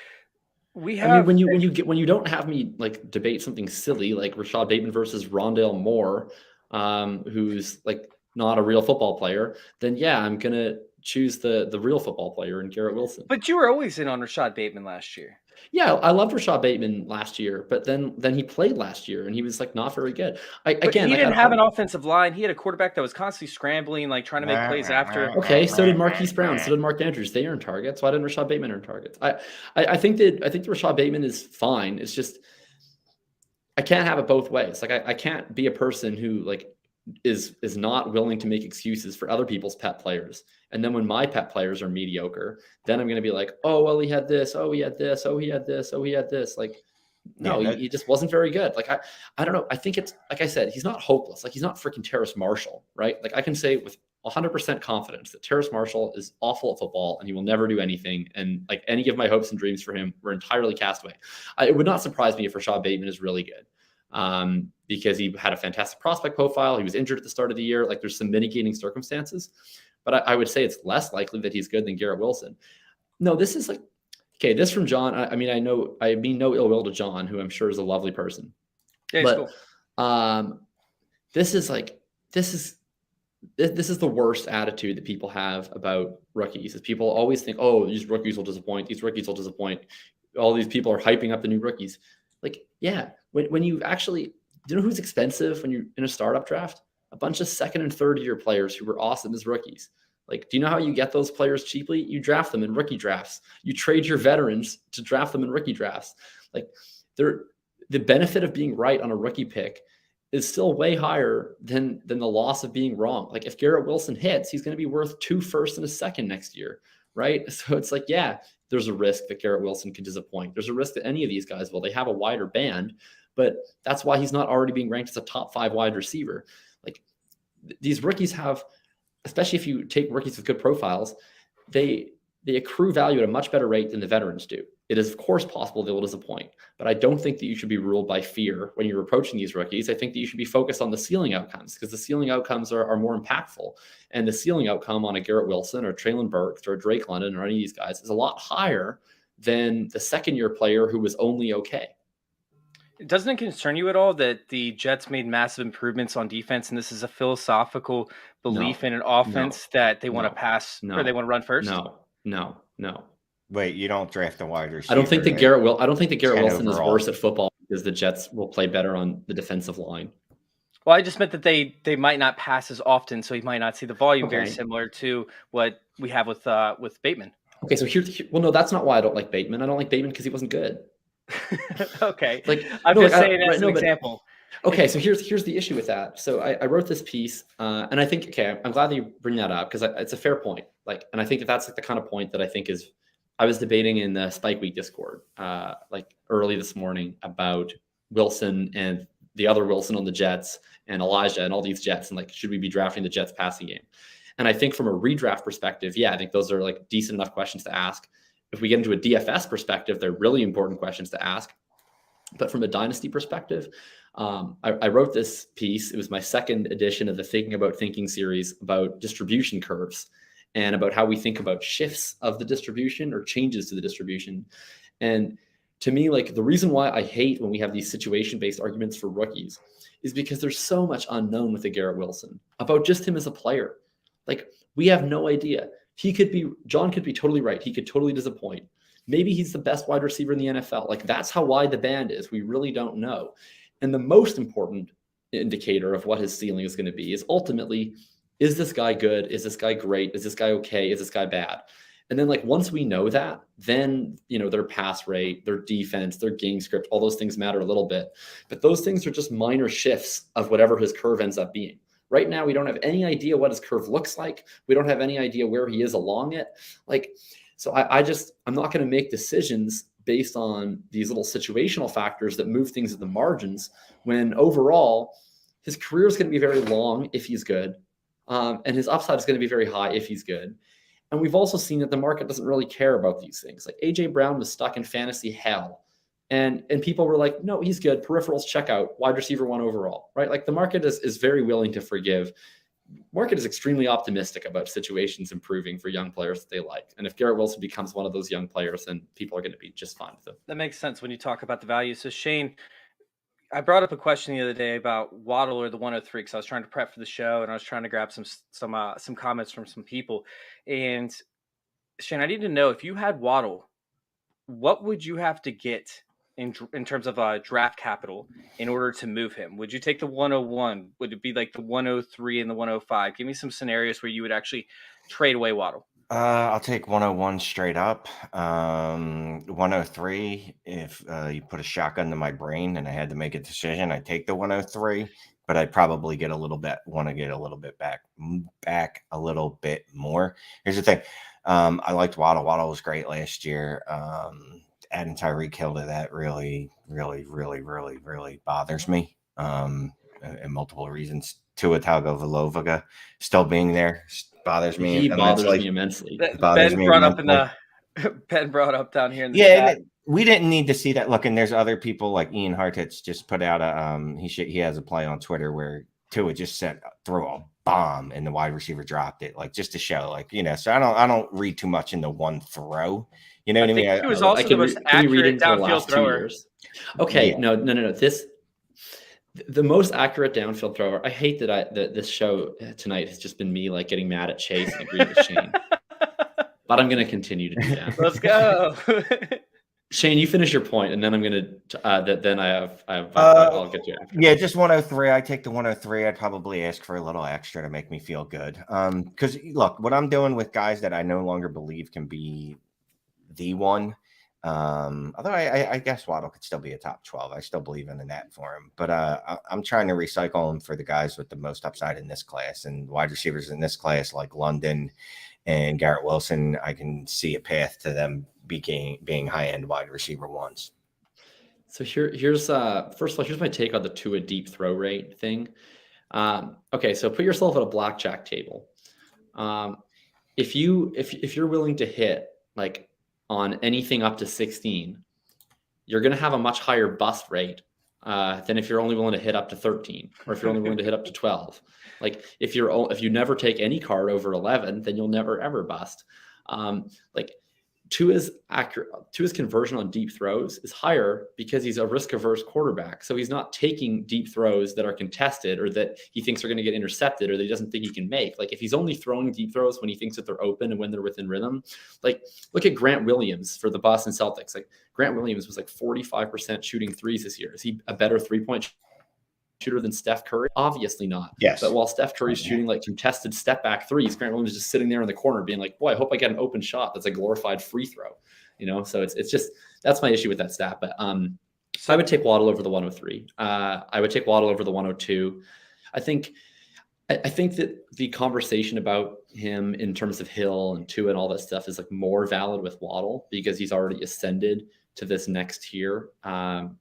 we have. I mean, when you don't have me like debate something silly like Rashad Bateman versus Rondale Moore, who's like not a real football player, then yeah, I'm gonna choose the real football player in Garrett Wilson. But you were always in on Rashad Bateman last year. Yeah, I loved Rashad Bateman last year, but then he played last year and he was like not very good. He didn't have an offensive line. He had a quarterback that was constantly scrambling, like trying to make plays after. Okay, so did Marquise Brown, so did Mark Andrews. They earned targets. Why didn't Rashad Bateman earn targets? I think that Rashad Bateman is fine. It's just I can't have it both ways. Like I can't be a person who like is not willing to make excuses for other people's pet players. And then when my pet players are mediocre, then I'm going to be like, oh, well, he had this. Oh, he had this. Oh, he had this. Oh, he had this. Like, no, he just wasn't very good. Like, I don't know. I think it's, like I said, he's not hopeless. Like, he's not freaking Terrace Marshall, right? Like, I can say with 100% confidence that Terrace Marshall is awful at football and he will never do anything. And like any of my hopes and dreams for him were entirely cast away. It would not surprise me if Rashad Bateman is really good. Because he had a fantastic prospect profile. He was injured at the start of the year. Like there's some mitigating circumstances, but I would say it's less likely that he's good than Garrett Wilson. No, this is like, okay, this from John. I mean no ill will to John, who I'm sure is a lovely person. Yeah, but cool. This is the worst attitude that people have about rookies. Is people always think, oh, these rookies will disappoint. These rookies will disappoint. All these people are hyping up the new rookies. Like, yeah, when you actually, do you know who's expensive when you're in a startup draft? A bunch of second and third year players who were awesome as rookies. Like, do you know how you get those players cheaply? You draft them in rookie drafts. You trade your veterans to draft them in rookie drafts. Like, the benefit of being right on a rookie pick is still way higher than the loss of being wrong. Like, if Garrett Wilson hits, he's going to be worth 2 firsts and a second next year, right? So it's like, yeah, there's a risk that Garrett Wilson could disappoint. There's a risk that any of these guys will. They have a wider band, but that's why he's not already being ranked as a top 5 wide receiver. Like these rookies have, especially if you take rookies with good profiles, they accrue value at a much better rate than the veterans do. It is, of course, possible they will disappoint, but I don't think that you should be ruled by fear when you're approaching these rookies. I think that you should be focused on the ceiling outcomes because the ceiling outcomes are more impactful. And the ceiling outcome on a Garrett Wilson or Traylon Burks or Drake London or any of these guys is a lot higher than the second-year player who was only okay. Doesn't it concern you at all that the Jets made massive improvements on defense, and this is a philosophical belief in an offense that they want to pass or they want to run first? No. Wait, you don't draft a wide receiver. I don't think that Garrett Wilson is worse at football because the Jets will play better on the defensive line. Well, I just meant that they might not pass as often, so he might not see the volume. Very similar to what we have with Bateman. Okay, so well, no, that's not why I don't like Bateman. I don't like Bateman because he wasn't good. Okay, like I'm just saying as an example. Okay, so here's the issue with that. So I wrote this piece, and I think I'm glad that you bring that up because it's a fair point. Like, and I think that's like the kind of point that I think is. I was debating in the Spike Week Discord, like early this morning about Wilson and the other Wilson on the Jets and Elijah and all these Jets and like, should we be drafting the Jets passing game? And I think from a redraft perspective, yeah, I think those are like decent enough questions to ask. If we get into a DFS perspective, they're really important questions to ask. But from a dynasty perspective, I wrote this piece. It was my second edition of the Thinking About Thinking series about distribution curves and about how we think about shifts of the distribution or changes to the distribution. And to me, like the reason why I hate when we have these situation-based arguments for rookies is because there's so much unknown with the Garrett Wilson about just him as a player. Like we have no idea. John could be totally right. He could totally disappoint. Maybe he's the best wide receiver in the NFL. Like that's how wide the band is. We really don't know. And the most important indicator of what his ceiling is going to be is ultimately, is this guy good? Is this guy great? Is this guy okay? Is this guy bad? And then like, once we know that, then, their pass rate, their defense, their game script, all those things matter a little bit, but those things are just minor shifts of whatever his curve ends up being. Right now, we don't have any idea what his curve looks like. We don't have any idea where he is along it. Like, so I'm not going to make decisions based on these little situational factors that move things at the margins when overall his career is going to be very long if he's good. And his upside is going to be very high if he's good. And we've also seen that the market doesn't really care about these things. Like AJ Brown was stuck in fantasy hell. And people were like, no, he's good. Peripherals check out, wide receiver 1 overall, right? Like the market is very willing to forgive. Market is extremely optimistic about situations improving for young players that they like. And if Garrett Wilson becomes one of those young players, then people are going to be just fine with him. That makes sense when you talk about the value. So Shane, I brought up a question the other day about Waddle or the 103 because I was trying to prep for the show and I was trying to grab some comments from some people. And Shane, I need to know if you had Waddle, what would you have to get in terms of draft capital in order to move him? Would you take the 101? Would it be like the 103 and the 105? Give me some scenarios where you would actually trade away Waddle. I'll take 101 straight up. 103, if you put a shotgun to my brain and I had to make a decision, I'd take the 103, but I'd probably want to get a little bit back a little bit more. Here's the thing. I liked Waddle. Waddle was great last year. Adding Tyreek Hill to that really, really, really, really, really bothers me. And multiple reasons. Tua Tagovailoa still being there bothers me. He bothers me immensely. Ben brought up down here in the chat. We didn't need to see that. Look, and there's other people like Ian Hartitz just put out he has a play on Twitter where Tua just threw a bomb and the wide receiver dropped it, like just to show, like, so I don't read too much into one throw. You know what I mean? It was also the most accurate downfield thrower. Okay, yeah. No. The most accurate downfield thrower. I hate that this show tonight has just been me like getting mad at Chase and agreeing with Shane. But I'm going to continue to do that. Let's go. Shane, you finish your point, and then I'm going to. Then I'll get you after. Yeah, just 103. I take the 103. I'd probably ask for a little extra to make me feel good. Because look, what I'm doing with guys that I no longer believe can be the one. Although I guess Waddle could still be a top 12. I still believe in that for him. But I'm trying to recycle him for the guys with the most upside in this class, and wide receivers in this class like London and Garrett Wilson. I can see a path to them being high-end wide receiver ones. So here's first of all, here's my take on the Tua deep throw rate thing. Okay, so put yourself at a blackjack table. If you're willing to hit like on anything up to 16, you're going to have a much higher bust rate than if you're only willing to hit up to 13, or if you're only willing to hit up to 12. Like if you never take any card over 11, then you'll never ever bust. Like Tua's conversion on deep throws is higher because he's a risk-averse quarterback. So he's not taking deep throws that are contested or that he thinks are going to get intercepted or that he doesn't think he can make. Like if he's only throwing deep throws when he thinks that they're open and when they're within rhythm, like look at Grant Williams for the Boston Celtics. Like Grant Williams was like 45% shooting threes this year. Is he a better three-point shooter than Steph Curry? Obviously not. Yes. But while Steph Curry's shooting like contested step back threes, Grant Williams is just sitting there in the corner being like, boy, I hope I get an open shot. That's a glorified free throw, So it's just, that's my issue with that stat. But so I would take Waddle over the 103. I would take Waddle over the 102. I think that the conversation about him in terms of Hill and Tua and all that stuff is like more valid with Waddle because he's already ascended to this next tier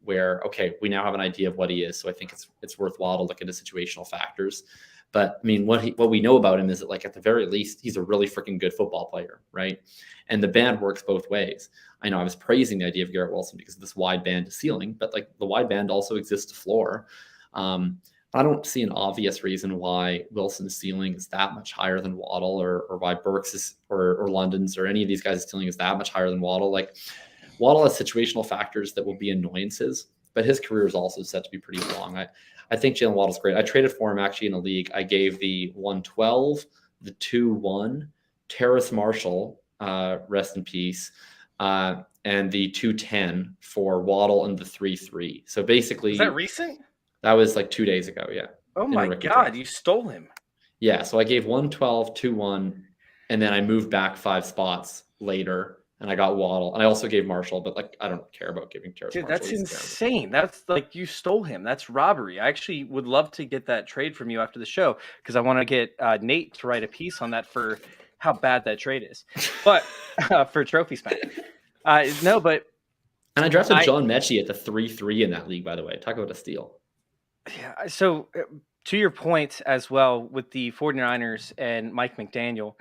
where, okay, we now have an idea of what he is. So I think it's worthwhile to look into situational factors. But I mean, what we know about him is that like at the very least, he's a really freaking good football player, right? And the band works both ways. I know I was praising the idea of Garrett Wilson because of this wide band to ceiling, but like the wide band also exists to floor. I don't see an obvious reason why Wilson's ceiling is that much higher than Waddle or why Burks is or London's or any of these guys' ceiling is that much higher than Waddle. Like Waddle has situational factors that will be annoyances, but his career is also set to be pretty long. I think Jalen Waddle's great. I traded for him actually in a league. I gave the 112, the 2-1, Terrace Marshall, rest in peace, and the 210 for Waddle and the 3-3. So basically, is that recent? That was like 2 days ago. Yeah. Oh my God, you stole him. Yeah. So I gave 112, 2-1, and then I moved back 5 spots later. And I got Waddle, and I also gave Marshall, but like I don't care about giving Terrace Marshall. That's insane. That's like you stole him. That's robbery. I actually would love to get that trade from you after the show because I want to get Nate to write a piece on that for how bad that trade is. But for Trophy Smack, no. But and I drafted John Mechie at the 3-3 in that league. By the way, talk about a steal. Yeah. So to your point as well with the 49ers and Mike McDaniel.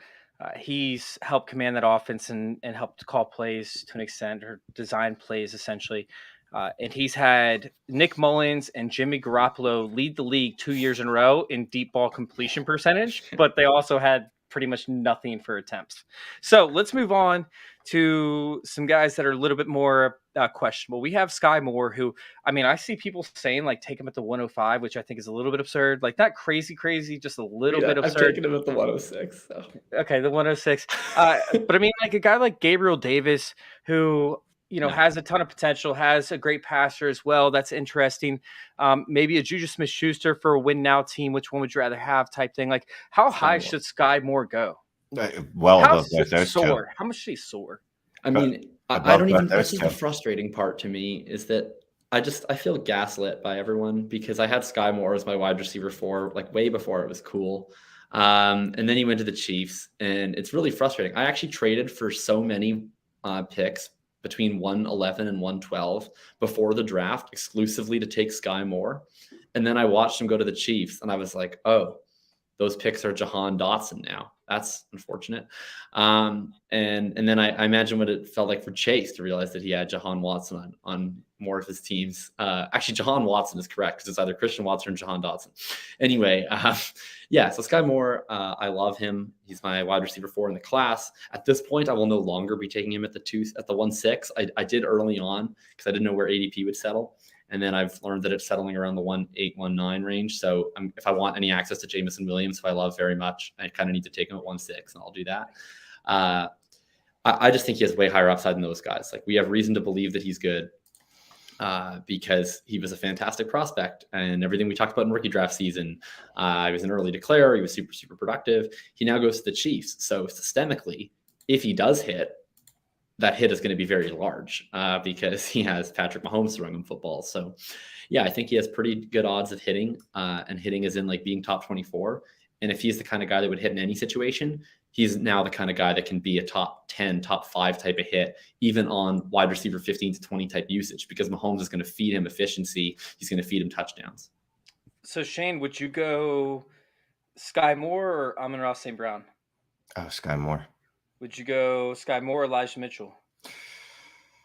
He's helped command that offense and helped call plays to an extent or design plays essentially. And he's had Nick Mullins and Jimmy Garoppolo lead the league 2 years in a row in deep ball completion percentage, but they also had pretty much nothing for attempts. So let's move on to some guys that are a little bit more questionable. We have Skye Moore, who, I mean, I see people saying like take him at the 105, which I think is a little bit absurd. Like not crazy, just a little bit absurd. I've taken him at the 106. So. Okay, the 106. But I mean, like a guy like Gabriel Davis, who has a ton of potential, has a great passer as well. That's interesting. Maybe a Juju Smith-Schuster for a win now team. Which one would you rather have type thing? Like, how high should Skyy Moore go? Well above both those two. How much should he soar? I mean, I don't even, this is the frustrating part to me is that I feel gaslit by everyone because I had Skye Moore as my wide receiver 4, like way before it was cool. And then he went to the Chiefs, and it's really frustrating. I actually traded for so many picks between 111 and 112 before the draft exclusively to take Skye Moore. And then I watched him go to the Chiefs, and I was like, oh, those picks are Jahan Dotson now. That's unfortunate. And then I imagine what it felt like for Chase to realize that he had Jahan Watson on more of his teams. Actually, Jahan Watson is correct because it's either Christian Watson or Jahan Dotson. Anyway, so Skye Moore, I love him. He's my wide receiver 4 in the class. At this point, I will no longer be taking him at the 1.6. I did early on because I didn't know where ADP would settle. And then I've learned that it's settling around the 1.8, 1.9 range. So if I want any access to Jameson Williams, who I love very much, I kind of need to take him at 1.6, and I'll do that. I just think he has way higher upside than those guys. Like, we have reason to believe that he's good because he was a fantastic prospect, and everything we talked about in rookie draft season. He was an early declare. He was super, super productive. He now goes to the Chiefs. So systemically, if he does hit, that hit is going to be very large because he has Patrick Mahomes throwing him football. So, yeah, I think he has pretty good odds of hitting, and hitting is in like being top 24. And if he's the kind of guy that would hit in any situation, he's now the kind of guy that can be a top 10, top 5 type of hit, even on wide receiver 15 to 20 type usage, because Mahomes is going to feed him efficiency. He's going to feed him touchdowns. So, Shane, would you go Skye Moore or Amon-Ra St. Brown? Oh, Skye Moore. Would you go Skye Moore or Elijah Mitchell?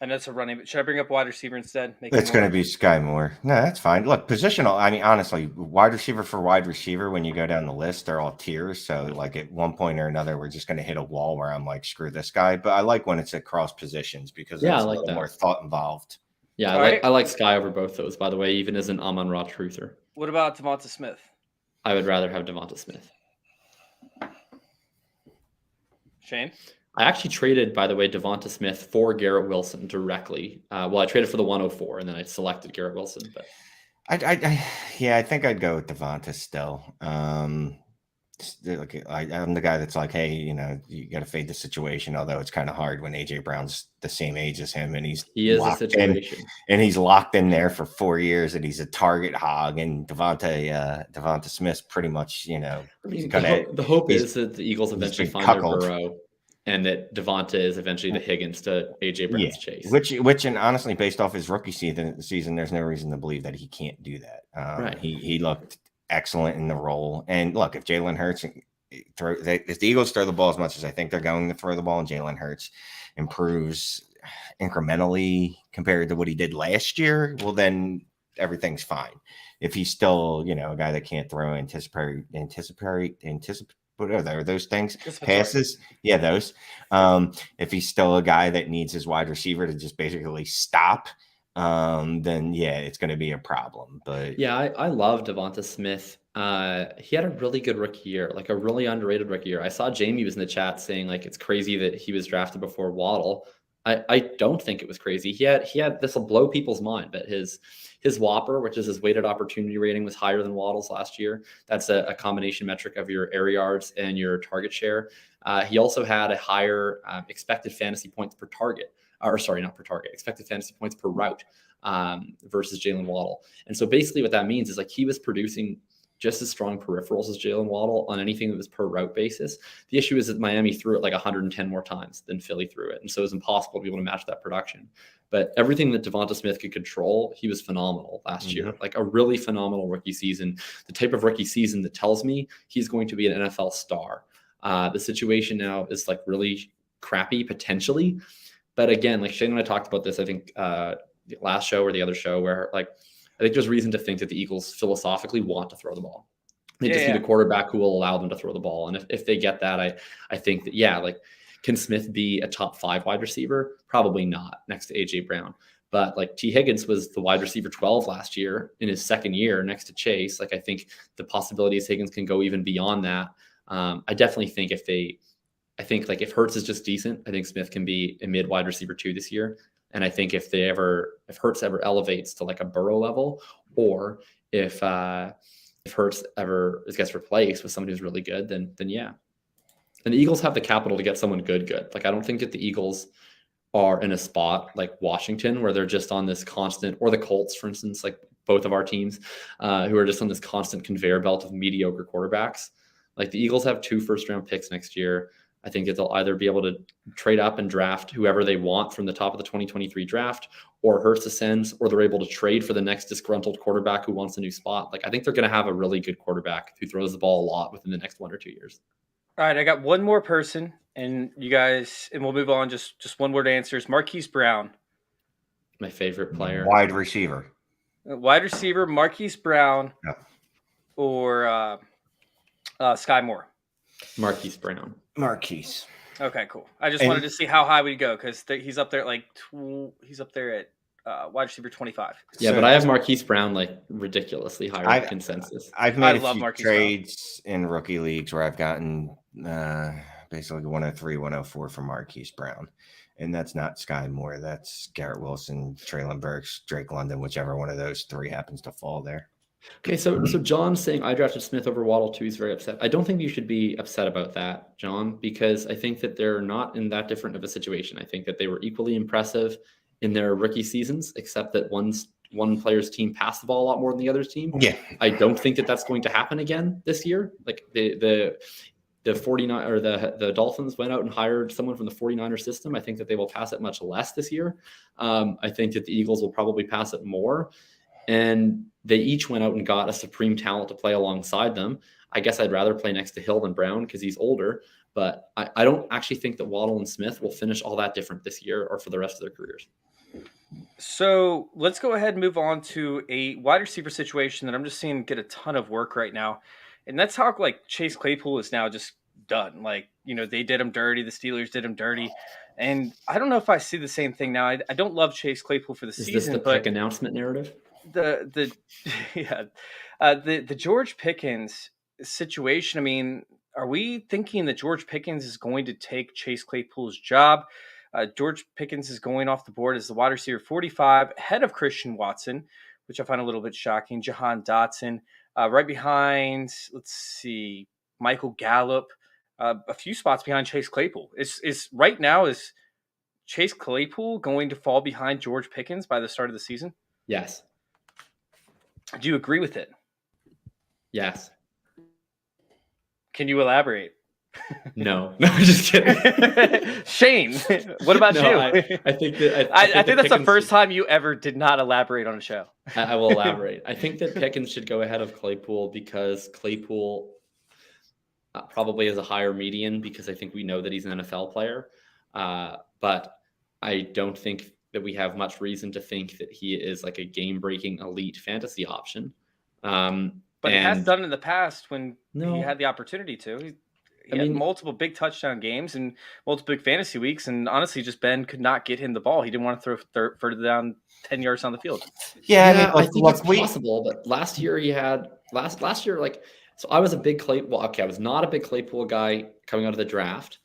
I know it's a running, but should I bring up wide receiver instead? It's going to be Skye Moore. No, that's fine. Look, positional. I mean, honestly, wide receiver for wide receiver, when you go down the list, they're all tiers. So, like, at one point or another, we're just going to hit a wall where I'm like, screw this guy. But I like when it's across positions because there's a little more thought involved. Yeah, I like Skye over both those, by the way, even as an Amon-Ra truther. What about DeVonta Smith? I would rather have DeVonta Smith. Shane? I actually traded, by the way, DeVonta Smith for Garrett Wilson directly. I traded for the 104, and then I selected Garrett Wilson. But I think I'd go with DeVonta still. I'm the guy that's like, hey, you got to fade the situation. Although it's kind of hard when AJ Brown's the same age as him, and he is a situation, and he's locked in there for 4 years, and he's a target hog. And DeVonta Smith's pretty much, the hope is that the Eagles eventually find their burrow, and that DeVonta is eventually the Higgins to AJ Brown's Chase. Which, and honestly, based off his rookie season, there's no reason to believe that he can't do that. Right. He looked excellent in the role. And look, if Jalen Hurts if the Eagles throw the ball as much as I think they're going to throw the ball, and Jalen Hurts improves incrementally compared to what he did last year, well, then everything's fine. If he's still, a guy that can't throw anticipatory what are those things? Passes? Yeah, those. If he's still a guy that needs his wide receiver to just basically stop, then it's going to be a problem. But yeah, I love DeVonta Smith. He had a really good rookie year, like a really underrated rookie year. I saw Jamie was in the chat saying like it's crazy that he was drafted before Waddle. I don't think it was crazy. He had this will blow people's mind, but his Whopper, which is his weighted opportunity rating, was higher than Waddle's last year. That's a combination metric of your air yards and your target share. He also had a higher expected fantasy points per target. Not per target, expected fantasy points per route versus Jalen Waddle. And so basically what that means is like he was producing just as strong peripherals as Jalen Waddle on anything that was per route basis. The issue is that Miami threw it like 110 more times than Philly threw it. And so it was impossible to be able to match that production. But everything that DeVonta Smith could control, he was phenomenal last year. Like a really phenomenal rookie season. The type of rookie season that tells me he's going to be an NFL star. The situation now is like really crappy potentially. But again, like Shane and I talked about this, I think the last show or the other show where like, I think there's reason to think that the Eagles philosophically want to throw the ball. They just need a quarterback who will allow them to throw the ball. And if they get that, I think that, like, can Smith be a top 5 wide receiver? Probably not next to AJ Brown. But like T. Higgins was the wide receiver 12 last year in his second year next to Chase. Like, I think the possibility is Higgins can go even beyond that. I definitely think if Hurts is just decent, I think Smith can be a mid wide receiver 2 this year. And I think if Hurts ever elevates to like a Burrow level, or if Hurts ever gets replaced with somebody who's really good, then yeah. And the Eagles have the capital to get someone good. Like, I don't think that the Eagles are in a spot like Washington where they're just on this constant, or the Colts, for instance, like both of our teams, who are just on this constant conveyor belt of mediocre quarterbacks. Like, the Eagles have 2 first-round picks next year. I think that they'll either be able to trade up and draft whoever they want from the top of the 2023 draft, or Hurts ascends, or they're able to trade for the next disgruntled quarterback who wants a new spot. Like, I think they're going to have a really good quarterback who throws the ball a lot within the next 1 or 2 years. All right, I got one more person, and you guys, and we'll move on. Just one word answers. Marquise Brown, my favorite player, wide receiver, Marquise Brown, or Skyy Moore. Marquise Brown. Marquise. Okay, cool. I just wanted to see how high we'd go, because he's up there he's up there at wide receiver 25. Yeah, so, but I have Marquise Brown like ridiculously higher than consensus. I've made a few trades in rookie leagues where I've gotten basically 103, 104 from Marquise Brown. And that's not Skyy Moore. That's Garrett Wilson, Traylon Burks, Drake London, whichever one of those 3 happens to fall there. Okay, so John's saying I drafted Smith over Waddle too. He's very upset. I don't think you should be upset about that, John, because I think that they're not in that different of a situation. I think that they were equally impressive in their rookie seasons, except that one player's team passed the ball a lot more than the other's team. Yeah, I don't think that that's going to happen again this year. Like the 49 or the Dolphins went out and hired someone from the 49er system. I think that they will pass it much less this year. I think that the Eagles will probably pass it more. And they each went out and got a supreme talent to play alongside them. I guess I'd rather play next to Hill than Brown because he's older. But I don't actually think that Waddle and Smith will finish all that different this year or for the rest of their careers. So let's go ahead and move on to a wide receiver situation that I'm just seeing get a ton of work right now. And that's how like Chase Claypool is now just done. Like, they did him dirty. The Steelers did him dirty. And I don't know if I see the same thing now. I don't love Chase Claypool for the season. Is this the pick announcement narrative? The George Pickens situation. I mean, are we thinking that George Pickens is going to take Chase Claypool's job? George Pickens is going off the board as the wide receiver 45, ahead of Christian Watson, which I find a little bit shocking. Jahan Dotson, right behind, let's see, Michael Gallup, a few spots behind Chase Claypool. Is right now, is Chase Claypool going to fall behind George Pickens by the start of the season? Yes. Do you agree with it? Yes. Can you elaborate? No, just kidding. Shane, what about you? I think that I think that's the first time you ever did not elaborate on a show. I will elaborate. I think that Pickens should go ahead of Claypool because Claypool probably has a higher median because I think we know that he's an NFL player. But I don't think that we have much reason to think that he is like a game-breaking elite fantasy option. But he has done it in the past when he had the opportunity to. He had multiple big touchdown games and multiple big fantasy weeks, and honestly, just Ben could not get him the ball. He didn't want to throw further down 10 yards on the field. Yeah, I think it's possible. But last year he had last year, like, so I was a big Claypool. Okay, I was not a big Claypool guy coming out of the draft.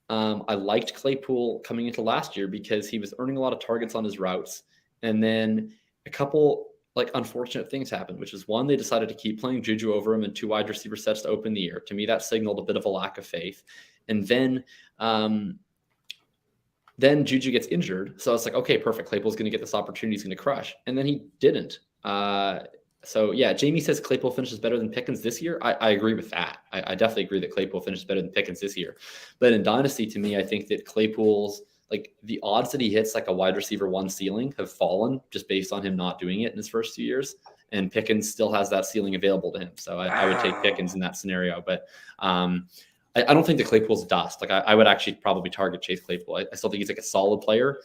I liked Claypool coming into last year because he was earning a lot of targets on his routes, and then a couple like unfortunate things happened, which is one, they decided to keep playing Juju over him and 2 wide receiver sets to open the year. To me, that signaled a bit of a lack of faith. And then Juju gets injured. So it's like, okay, perfect. Claypool's going to get this opportunity. He's going to crush. And then he didn't. So yeah, Jamie says Claypool finishes better than Pickens this year. I agree with that. I definitely agree that Claypool finishes better than Pickens this year. But in Dynasty, to me, I think that Claypool's, like, the odds that he hits like a wide receiver 1 ceiling have fallen just based on him not doing it in his first 2 years. And Pickens still has that ceiling available to him. So I would take Pickens in that scenario. But I don't think that Claypool's dust. Like, I would actually probably target Chase Claypool. I still think he's like a solid player.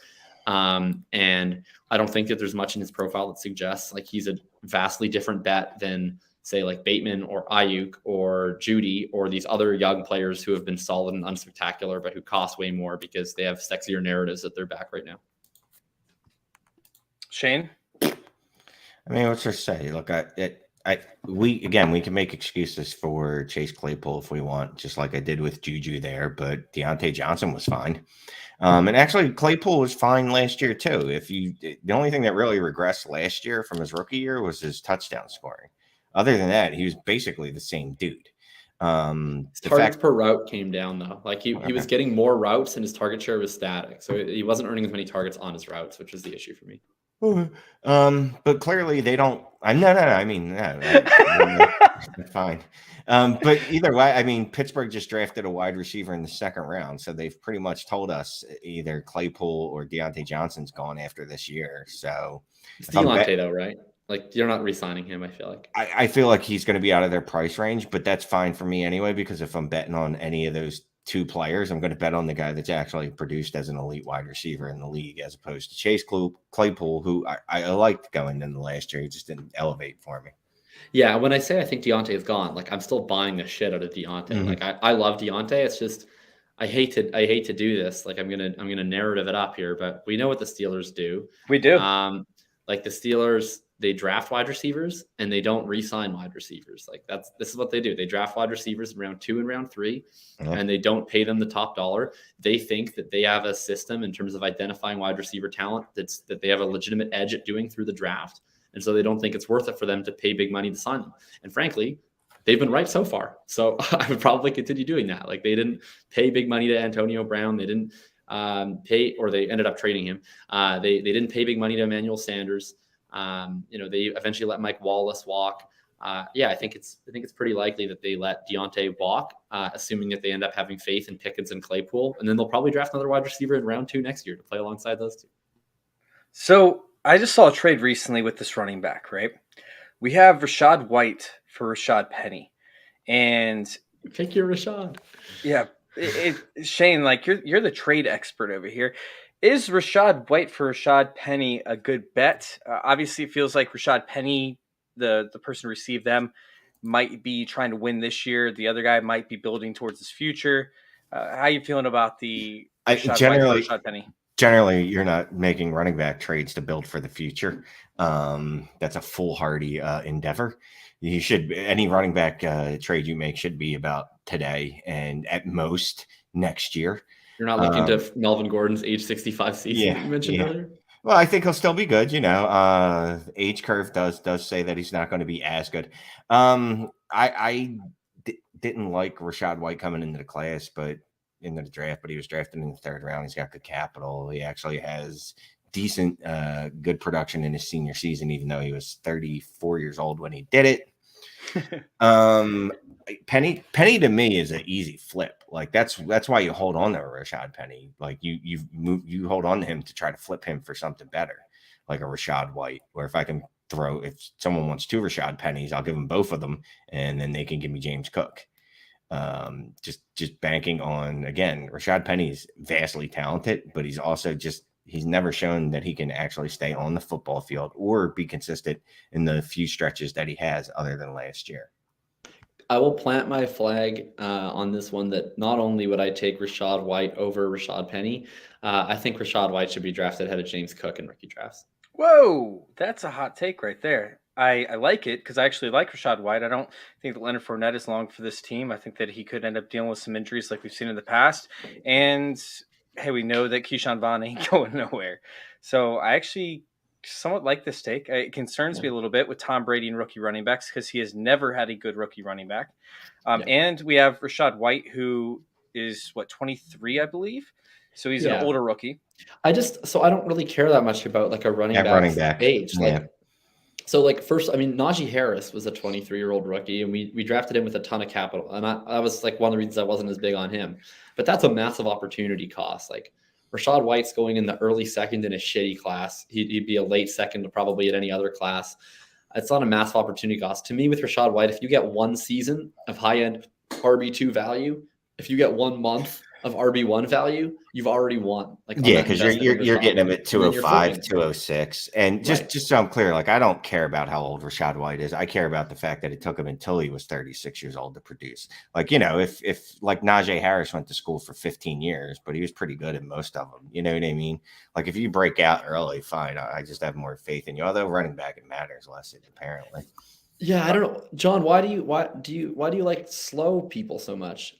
And I don't think that there's much in his profile that suggests like he's a vastly different bet than, say, like Bateman or Ayuk or Judy or these other young players who have been solid and unspectacular, but who cost way more because they have sexier narratives at their back right now. Shane? I mean, what's there to say? Look, we can make excuses for Chase Claypool if we want, just like I did with Juju there, but Deontay Johnson was fine. And actually Claypool was fine last year too. The only thing that really regressed last year from his rookie year was his touchdown scoring. Other than that, he was basically the same dude. His targets per route came down though. Like he was getting more routes and his target share was static. So he wasn't earning as many targets on his routes, which is the issue for me. But clearly they don't. Fine. But either way, I mean, Pittsburgh just drafted a wide receiver in the second round, so they've pretty much told us either Claypool or Deontay Johnson's gone after this year. So it's Deontay though, right? Like you're not re-signing him. I feel like I feel like he's going to be out of their price range, but that's fine for me anyway, because if I'm betting on any of those two players, I'm going to bet on the guy that's actually produced as an elite wide receiver in the league, as opposed to Chase Claypool, who I liked going in the last year. He just didn't elevate for me. Yeah, when I say I think Deontay is gone, like I'm still buying the shit out of Deontay. Mm-hmm. Like I love Deontay. It's just I hate to do this. Like I'm gonna narrative it up here, but we know what the Steelers do. We do. Like the Steelers, they draft wide receivers and they don't re-sign wide receivers. Like this is what they do. They draft wide receivers in round 2 and round 3, and they don't pay them the top dollar. They think that they have a system in terms of identifying wide receiver talent that they have a legitimate edge at doing through the draft. And so they don't think it's worth it for them to pay big money to sign them. And frankly, they've been right so far. So I would probably continue doing that. Like they didn't pay big money to Antonio Brown. They didn't pay, or they ended up trading him. They didn't pay big money to Emmanuel Sanders. They eventually let Mike Wallace walk. I think it's pretty likely that they let Deontay walk, assuming that they end up having faith in Pickens and Claypool. And then they'll probably draft another wide receiver in round 2 next year to play alongside those two. So I just saw a trade recently with this running back, right? We have Rashad White for Rashad Penny. And pick your Rashad. Yeah. Shane, like you're the trade expert over here. Is Rashad White for Rashad Penny a good bet? Obviously, it feels like Rashad Penny, the person who received them, might be trying to win this year. The other guy might be building towards his future. How are you feeling about the Rashad White for Rashad Penny? Generally, you're not making running back trades to build for the future. That's a foolhardy endeavor. Any running back trade you make should be about today and at most next year. You're not looking to Melvin Gordon's age 65 season you mentioned earlier? Well, I think he'll still be good. Age curve does say that he's not going to be as good. I didn't like Rashad White coming into the class, but into the draft, but he was drafted in the 3rd round. He's got good capital. He actually has decent, good production in his senior season, even though he was 34 years old when he did it. Penny to me is an easy flip. Like that's why you hold on to Rashad Penny. Like you hold on to him to try to flip him for something better, like a Rashad White. Or if someone wants 2 Rashad Pennies, I'll give them both of them, and then they can give me James Cook. Just banking on, again, Rashad Penny's vastly talented, but he's also he's never shown that he can actually stay on the football field or be consistent in the few stretches that he has other than last year. I will plant my flag on this one that not only would I take Rashad White over Rashad Penny, I think Rashad White should be drafted ahead of James Cook in rookie drafts. Whoa, that's a hot take right there. I like it because I actually like Rashad White. I don't think that Leonard Fournette is long for this team. I think that he could end up dealing with some injuries like we've seen in the past. And, hey, we know that Keyshawn Vaughn ain't going nowhere. So I actually somewhat like this take. It concerns me a little bit with Tom Brady and rookie running backs because he has never had a good rookie running back. And we have Rashad White, who is, 23, I believe? So he's an older rookie. I don't really care that much about like a running back age. First, Naji Harris was a 23-year-old rookie, and we drafted him with a ton of capital. And I was like one of the reasons I wasn't as big on him. But that's a massive opportunity cost. Like Rashad White's going in the early 2nd in a shitty class. He'd be a late 2nd probably at any other class. It's not a massive opportunity cost. To me, with Rashad White, if you get 1 season of high-end RB2 value, if you get 1 month of RB1 value, you've already won. Because you're getting him at 205, 206. And just so I'm clear, like I don't care about how old Rashad White is. I care about the fact that it took him until he was 36 years old to produce. Like, if like Naji Harris went to school for 15 years, but he was pretty good at most of them. You know what I mean? Like if you break out early, fine. I just have more faith in you. Although running back, it matters less, apparently. Yeah, I don't know, John. Why do you like slow people so much?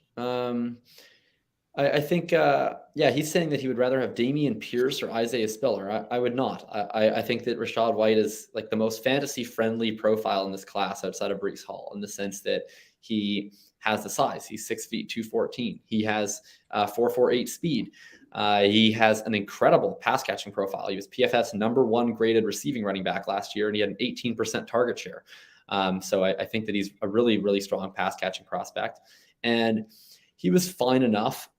I think, yeah, he's saying that he would rather have Dameon Pierce or Isaiah Spiller. I would not. I think that Rashad White is like the most fantasy friendly profile in this class outside of Brees Hall, in the sense that he has the size. He's 6 feet 214. He has 4.48 speed. He has an incredible pass catching profile. He was PFF's #1 graded receiving running back last year, and he had an 18% target share. So I think that he's a really, really strong pass catching prospect. And he was fine enough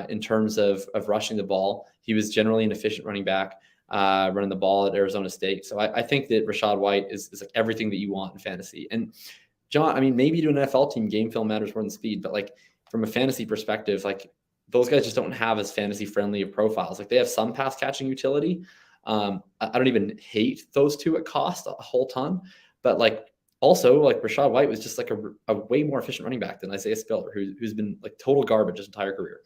in terms of rushing the ball. He was generally an efficient running back, running the ball at Arizona State. So I think that Rashad White is like everything that you want in fantasy. And John, I mean, maybe to an NFL team, game film matters more than speed, but like from a fantasy perspective, like those guys just don't have as fantasy friendly of profiles. Like they have some pass catching utility. I don't even hate those two at cost a whole ton, but like also like Rashad White was just like a way more efficient running back than Isaiah Spiller, who's been like total garbage his entire career.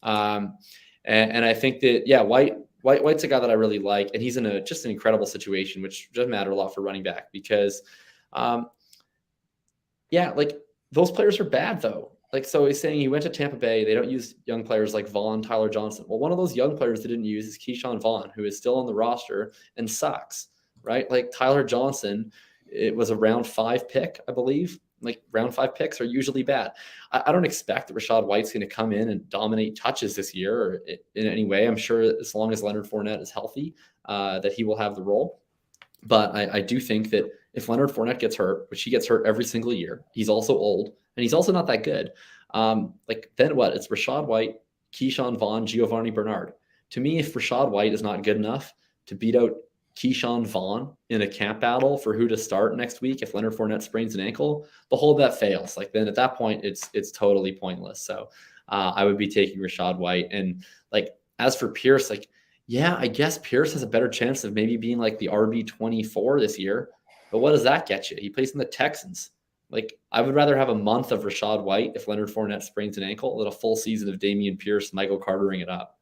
And I think that, yeah, White's a guy that I really like, and he's in just an incredible situation, which doesn't matter a lot for running back because, yeah, like those players are bad though. Like, so he's saying he went to Tampa Bay. They don't use young players like Vaughn, Tyler Johnson. Well, one of those young players they didn't use is Keyshawn Vaughn, who is still on the roster and sucks, right? Like Tyler Johnson, it was a round 5 pick, I believe. Like round 5 picks are usually bad. I don't expect that Rashad White's going to come in and dominate touches this year or in any way. I'm sure as long as Leonard Fournette is healthy, that he will have the role. But I do think that if Leonard Fournette gets hurt, which he gets hurt every single year, he's also old and he's also not that good. Like then what? It's Rashad White, Keyshawn Vaughn, Giovanni Bernard. To me, if Rashad White is not good enough to beat out Keyshawn Vaughn in a camp battle for who to start next week, if Leonard Fournette sprains an ankle, the whole bet fails. Like then at that point, it's totally pointless. So I would be taking Rashad White. And like as for Pierce, like yeah, I guess Pierce has a better chance of maybe being like the RB24 this year. But what does that get you? He plays in the Texans. Like I would rather have a month of Rashad White if Leonard Fournette sprains an ankle than a full season of Dameon Pierce, Michael Cartering it up.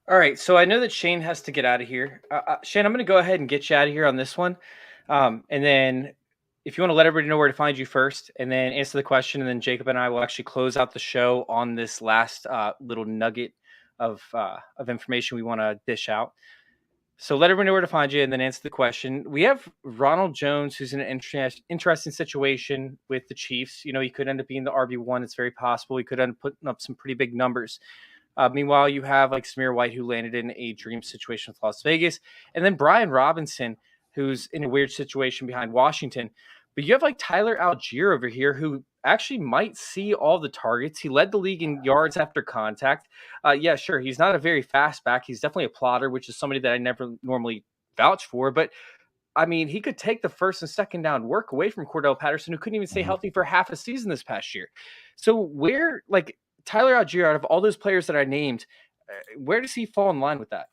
All right, so I know that Shane has to get out of here. Shane, I'm going to go ahead and get you out of here on this one. And then if you want to let everybody know where to find you first and then answer the question, and then Jacob and I will actually close out the show on this last little nugget of information we want to dish out. So let everyone know where to find you and then answer the question. We have Ronald Jones, who's in an interesting situation with the Chiefs. You know, he could end up being the RB1. It's very possible. He could end up putting up some pretty big numbers. Meanwhile, you have like Samir White, who landed in a dream situation with Las Vegas. And then Brian Robinson, who's in a weird situation behind Washington. But you have like Tyler Algier over here, who actually might see all the targets. He led the league in yards after contact. Yeah, sure. He's not a very fast back. He's definitely a plotter, which is somebody that I never normally vouch for. But I mean, he could take the first and second down work away from Cordo Patterson, who couldn't even stay healthy for half a season this past year. So where, like, Tyler Algier, out of all those players that I named, where does he fall in line with that?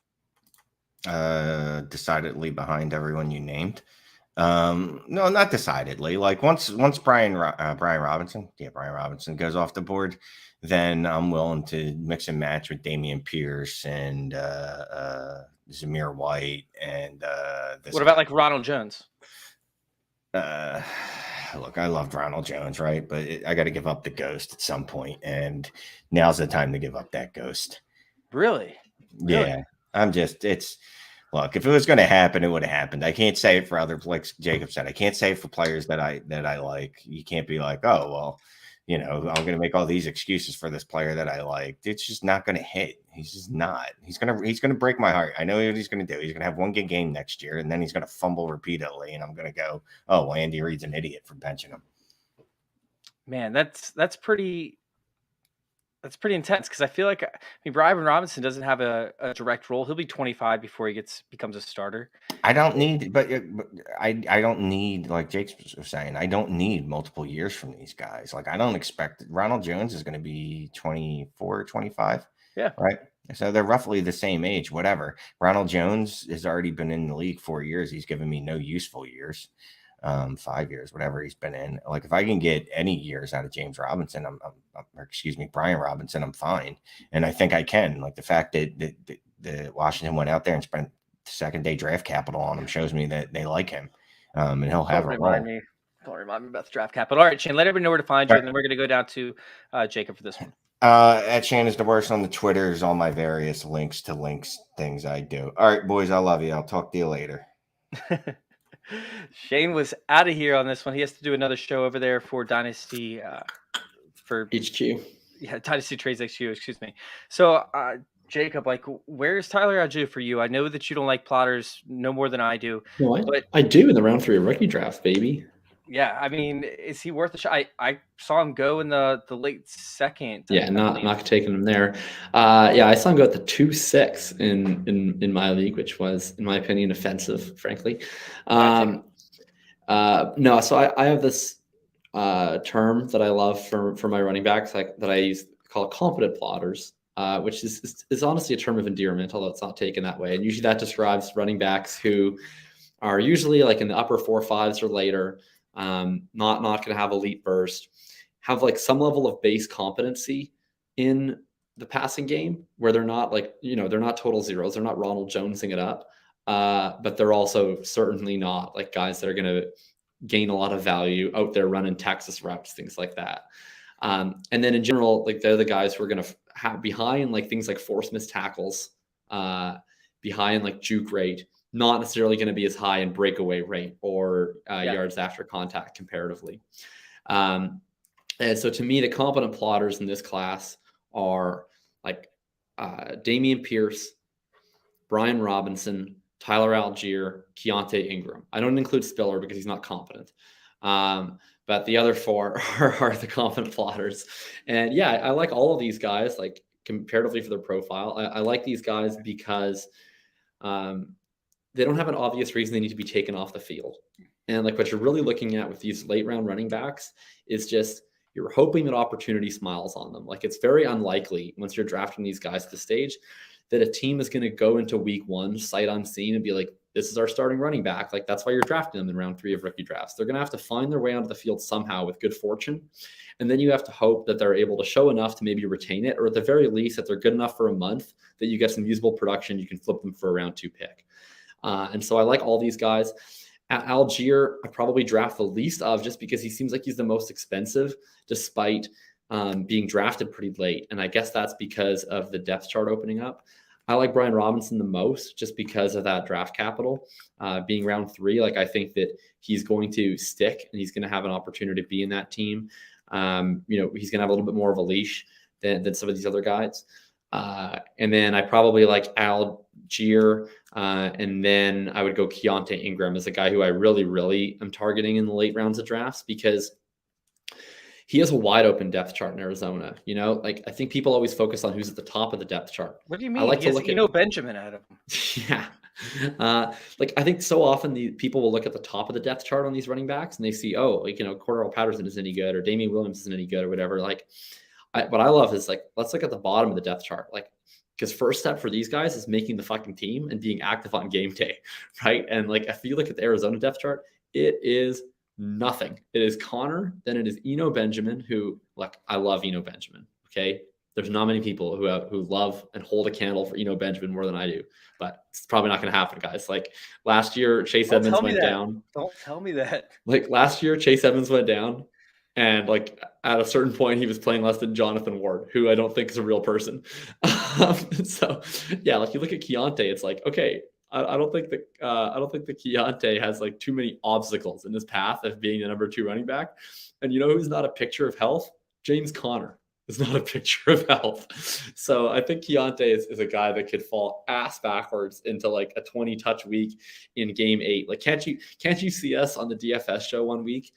Decidedly behind everyone you named. No, not decidedly. Like once Brian Robinson goes off the board, then I'm willing to mix and match with Dameon Pierce and Zamir White and what about like Ronald Jones? Look, I loved Ronald Jones, right? But I got to give up the ghost at some point, and now's the time to give up that ghost. Really? Yeah, look, if it was going to happen, it would have happened. I can't say it for other, like Jacob said, I can't say it for players that I like. You can't be like, oh, well, you know, I'm going to make all these excuses for this player that I like. It's just not going to hit. He's just not. He's going to break my heart. I know what he's going to do. He's going to have one good game next year, and then he's going to fumble repeatedly, and I'm going to go, oh, well, Andy Reid's an idiot for benching him. Man, that's pretty intense, because I feel like, I mean, Brian Robinson doesn't have a direct role. He'll be 25 before he becomes a starter. I don't need, but I don't need, like Jake was saying, I don't need multiple years from these guys. Like I don't expect Ronald Jones is going to be 24, 25. Yeah. Right. So they're roughly the same age, whatever. Ronald Jones has already been in the league 4 years. He's given me no useful years. 5 years, whatever he's been in. Like if I can get any years out of James Robinson, Brian Robinson, I'm fine. And I think I can. Like the fact that the Washington went out there and spent second day draft capital on him shows me that they like him. And he'll have a role. Don't remind me about the draft capital. All right, Shane, let everybody know where to find you, and then we're going to go down to Jacob for this one. At Shane is the worst on the Twitters, all my various links things I do. All right, boys, I love you. I'll talk to you later. Shane was out of here on this one. He has to do another show over there for Dynasty for HQ. Yeah, Dynasty Trades HQ, excuse me. So, Jacob, like, where's Tyler Algier for you? I know that you don't like plotters no more than I do. No, but I do in the round 3 rookie draft, baby. Yeah, I mean, is he worth a shot? I saw him go in the late second. Yeah, not taking him there. I saw him go at the 2-6 in my league, which was, in my opinion, offensive, frankly. No, so I have this term that I love for my running backs that I use called competent plotters, which is honestly a term of endearment, although it's not taken that way. And usually that describes running backs who are usually like in the upper 4.5s or later. Not going to have elite burst, have like some level of base competency in the passing game where they're not like, they're not total zeros. They're not Ronald Jonesing it up. But they're also certainly not like guys that are going to gain a lot of value out there running Texas routes, things like that. And then in general, like they're the guys who are going to have behind like things like force missed tackles, behind like juke rate, not necessarily going to be as high in breakaway rate or yards after contact comparatively. And so to me, the competent plotters in this class are like Dameon Pierce, Brian Robinson, Tyler Algier, Keonta Ingram. I don't include Spiller because he's not competent. But the other 4 are the competent plotters. And yeah, I like all of these guys, like comparatively for their profile. I like these guys because they don't have an obvious reason they need to be taken off the field. And like what you're really looking at with these late round running backs is just you're hoping that opportunity smiles on them. Like it's very unlikely once you're drafting these guys at the stage that a team is going to go into week 1 sight unseen and be like, this is our starting running back. Like that's why you're drafting them in round 3 of rookie drafts. They're going to have to find their way onto the field somehow with good fortune. And then you have to hope that they're able to show enough to maybe retain it, or at the very least that they're good enough for a month that you get some usable production. You can flip them for a round 2 pick. And so I like all these guys. At Algier, I probably draft the least of just because he seems like he's the most expensive despite being drafted pretty late. And I guess that's because of the depth chart opening up. I like Brian Robinson the most just because of that draft capital being round 3. Like I think that he's going to stick and he's going to have an opportunity to be in that team. He's going to have a little bit more of a leash than some of these other guys. And then I probably like Algier, and then I would go Keonta Ingram as a guy who I really, really am targeting in the late rounds of drafts because he has a wide open depth chart in Arizona. Like I think people always focus on who's at the top of the depth chart. What do you mean? I like to look at Benjamin out of him. Yeah. Like I think so often the people will look at the top of the depth chart on these running backs and they see, Cordo Patterson isn't any good or Damie Williams isn't any good or whatever. Like what I love is like, let's look at the bottom of the depth chart. Like, because first step for these guys is making the fucking team and being active on game day, right? And like, if you look at the Arizona depth chart, it is nothing. It is Connor, then it is Eno Benjamin, who, like, I love Eno Benjamin, okay? There's not many people who love and hold a candle for Eno Benjamin more than I do, but it's probably not going to happen, guys. Like last year, Chase Edmonds went down. Don't tell me that. Like last year, Chase Edmonds went down. And like at a certain point, he was playing less than Jonathan Ward, who I don't think is a real person. So yeah, like you look at Keonta, it's like, okay, I don't think that Keonta has like too many obstacles in his path of being the number 2 running back. And you know who's not a picture of health? James Conner is not a picture of health. So I think Keonta is a guy that could fall ass backwards into like a 20 touch week in game 8. Like, can't you see us on the DFS show one week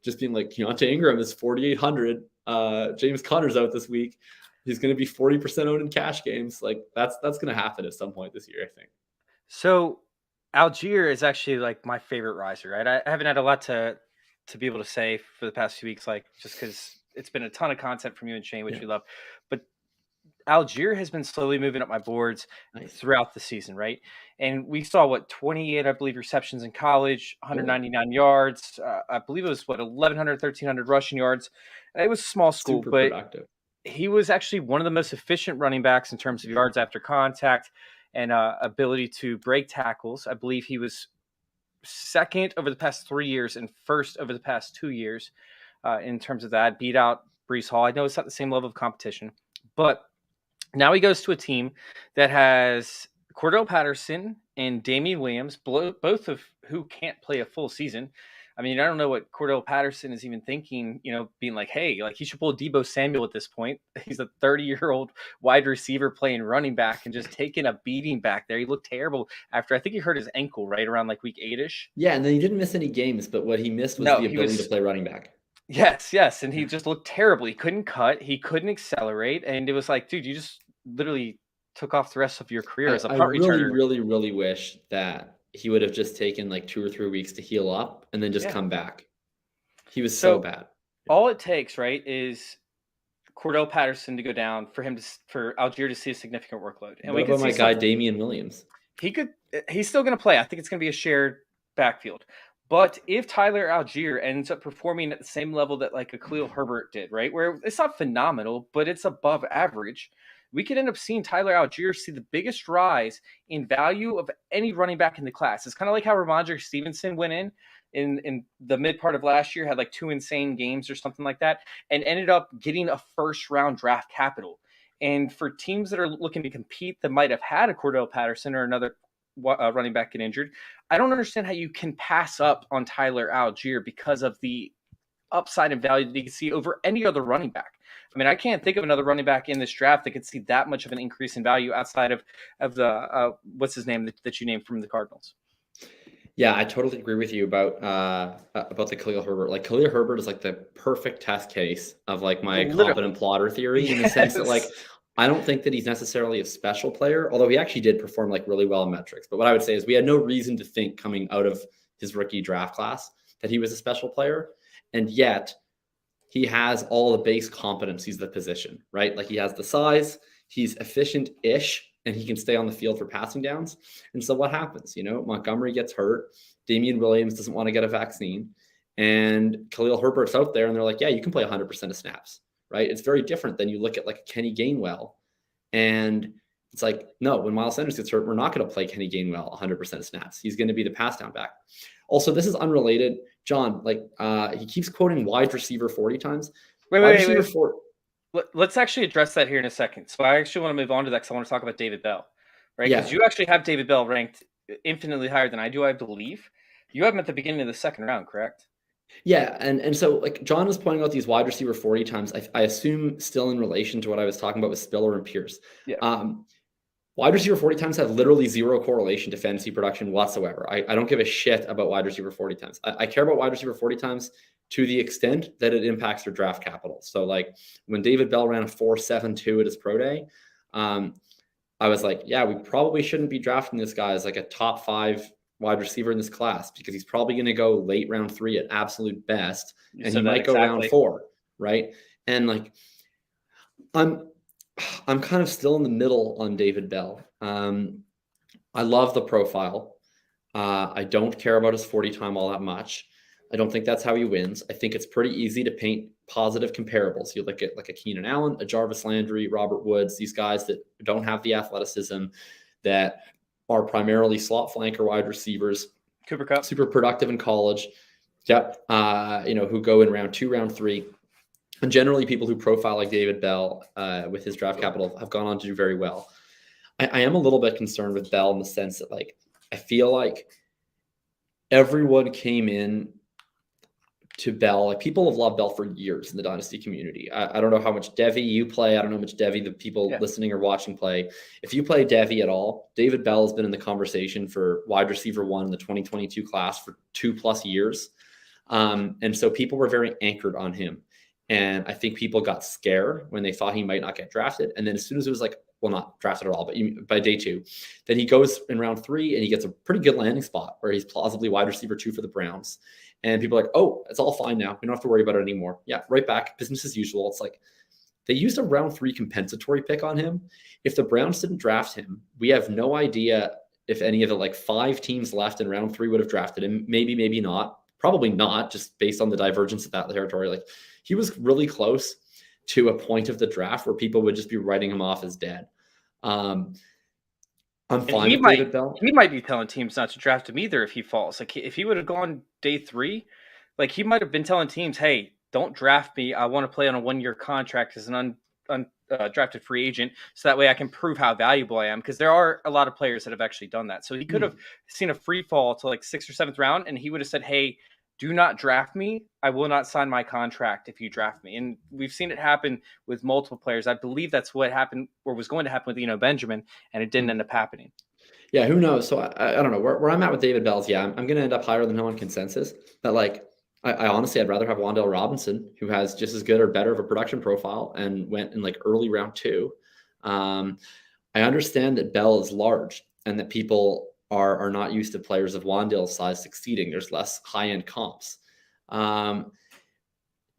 just being like, Keonta Ingram is 4,800. James Conner's out this week. He's going to be 40% owned in cash games. Like that's going to happen at some point this year, I think. So Algier is actually like my favorite riser, right? I haven't had a lot to be able to say for the past few weeks, like just because it's been a ton of content from you and Shane, which we love. But Algier has been slowly moving up my boards throughout the season, right? And we saw 28, I believe, receptions in college, 199 yards. I believe it was 1,100, 1,300 rushing yards. It was a small school, super but productive. He was actually one of the most efficient running backs in terms of yards after contact and ability to break tackles. I believe he was second over the past 3 years and first over the past 2 years in terms of that. Beat out Breece Hall. I know it's not the same level of competition, but now he goes to a team that has Cordo Patterson and Damien Williams, both of who can't play a full season. I mean, I don't know what Cordo Patterson is even thinking, being like, hey, like he should pull Deebo Samuel at this point. He's a 30-year-old wide receiver playing running back and just taking a beating back there. He looked terrible after, I think he hurt his ankle right around like week 8-ish. Yeah, and then he didn't miss any games, but what he missed was the ability to play running back. Yes. And he just looked terrible. He couldn't cut. He couldn't accelerate. And it was like, dude, you just literally took off the rest of your career as a punt returner. really wish that he would have just taken like 2 or 3 weeks to heal up and then just come back. He was so bad. All it takes, right, is Cordo Patterson to go down for Algier to see a significant workload. And what about my guy Damien Williams? He's still going to play. I think it's going to be a shared backfield. But if Tyler Algier ends up performing at the same level that like a Khalil Herbert did, right, where it's not phenomenal, but it's above average, we could end up seeing Tyler Algier see the biggest rise in value of any running back in the class. It's kind of like how Ramondre Stevenson went in the mid part of last year, had like 2 insane games or something like that, and ended up getting a first-round draft capital. And for teams that are looking to compete that might have had a Cordell Patterson or another running back get injured, I don't understand how you can pass up on Tyler Algier because of the upside and value that you can see over any other running back. I mean, I can't think of another running back in this draft that could see that much of an increase in value outside of the what's his name that you named from the Cardinals. Yeah, I totally agree with you about the Khalil Herbert. Like Khalil Herbert is like the perfect test case of like my competent plotter theory in the sense that like I don't think that he's necessarily a special player, although he actually did perform like really well in metrics. But what I would say is we had no reason to think coming out of his rookie draft class that he was a special player. And yet he has all the base competencies of the position, right? Like he has the size, he's efficient-ish, and he can stay on the field for passing downs. And so what happens? Montgomery gets hurt. Damien Williams doesn't want to get a vaccine. And Khalil Herbert's out there, and they're like, yeah, you can play 100% of snaps, right? It's very different than you look at like Kenny Gainwell. And it's like, no, when Miles Sanders gets hurt, we're not going to play Kenny Gainwell 100% of snaps. He's going to be the pass down back. Also, this is unrelated. John, he keeps quoting wide receiver 40 times. Wait. Let's actually address that here in a second. So I actually want to move on to that because I want to talk about David Bell, right? Because you actually have David Bell ranked infinitely higher than I do, I believe. You have him at the beginning of the second round, correct? Yeah, and so like John was pointing out these wide receiver 40 times, I assume still in relation to what I was talking about with Spiller and Pierce. Yeah. Wide receiver 40 times have literally zero correlation to fantasy production whatsoever. I don't give a shit about wide receiver 40 times. I care about wide receiver 40 times to the extent that it impacts your draft capital. So like when David Bell ran a 4.72 at his pro day, I was like, yeah, we probably shouldn't be drafting this guy as like a top 5 wide receiver in this class because he's probably going to go late round 3 at absolute best. And he might go round 4. Right. And like, I'm kind of still in the middle on David Bell. I love the profile. I don't care about his 40 time all that much. I don't think that's how he wins. I think it's pretty easy to paint positive comparables. You look at like a Keenan Allen, a Jarvis Landry, Robert Woods, these guys that don't have the athleticism, that are primarily slot flanker wide receivers. Cooper Kupp, super productive in college. Yep. Who go in round 2, round 3. And generally people who profile like David Bell with his draft capital have gone on to do very well. I am a little bit concerned with Bell in the sense that like, I feel like everyone came in to Bell. Like people have loved Bell for years in the dynasty community. I don't know how much Devy you play. I don't know how much Devy the people listening or watching play. If you play Devy at all, David Bell has been in the conversation for wide receiver 1 in the 2022 class for 2+ years. And so people were very anchored on him. And I think people got scared when they thought he might not get drafted. And then as soon as it was like, well, not drafted at all, but by day 2, then he goes in round 3 and he gets a pretty good landing spot where he's plausibly wide receiver 2 for the Browns. And people are like, oh, it's all fine now. We don't have to worry about it anymore. Yeah, right back. Business as usual. It's like they used a round 3 compensatory pick on him. If the Browns didn't draft him, we have no idea if any of the like 5 teams left in round 3 would have drafted him. Maybe not. Probably not, just based on the divergence of that territory. Like he was really close to a point of the draft where people would just be writing him off as dead. I I'm And fine with David Bell. he might be telling teams not to draft him either if he falls. Like if he would have gone day 3, like he might have been telling teams, "Hey, don't draft me. I want to play on a 1-year contract as an drafted free agent, so that way I can prove how valuable I am." Because there are a lot of players that have actually done that. So he could have seen a free fall to like 6th or 7th round, and he would have said, "Hey, do not draft me. I will not sign my contract if you draft me." And we've seen it happen with multiple players. I believe that's what happened or was going to happen with Benjamin, and it didn't end up happening. Yeah, who knows? So I don't know where I'm at with David Bell's. Yeah, I'm going to end up higher than him on consensus. But like, I honestly, I'd rather have Wan'Dale Robinson, who has just as good or better of a production profile and went in like early round 2. I understand that Bell is large and that people are not used to players of Wan'Dale's size succeeding. There's less high-end comps.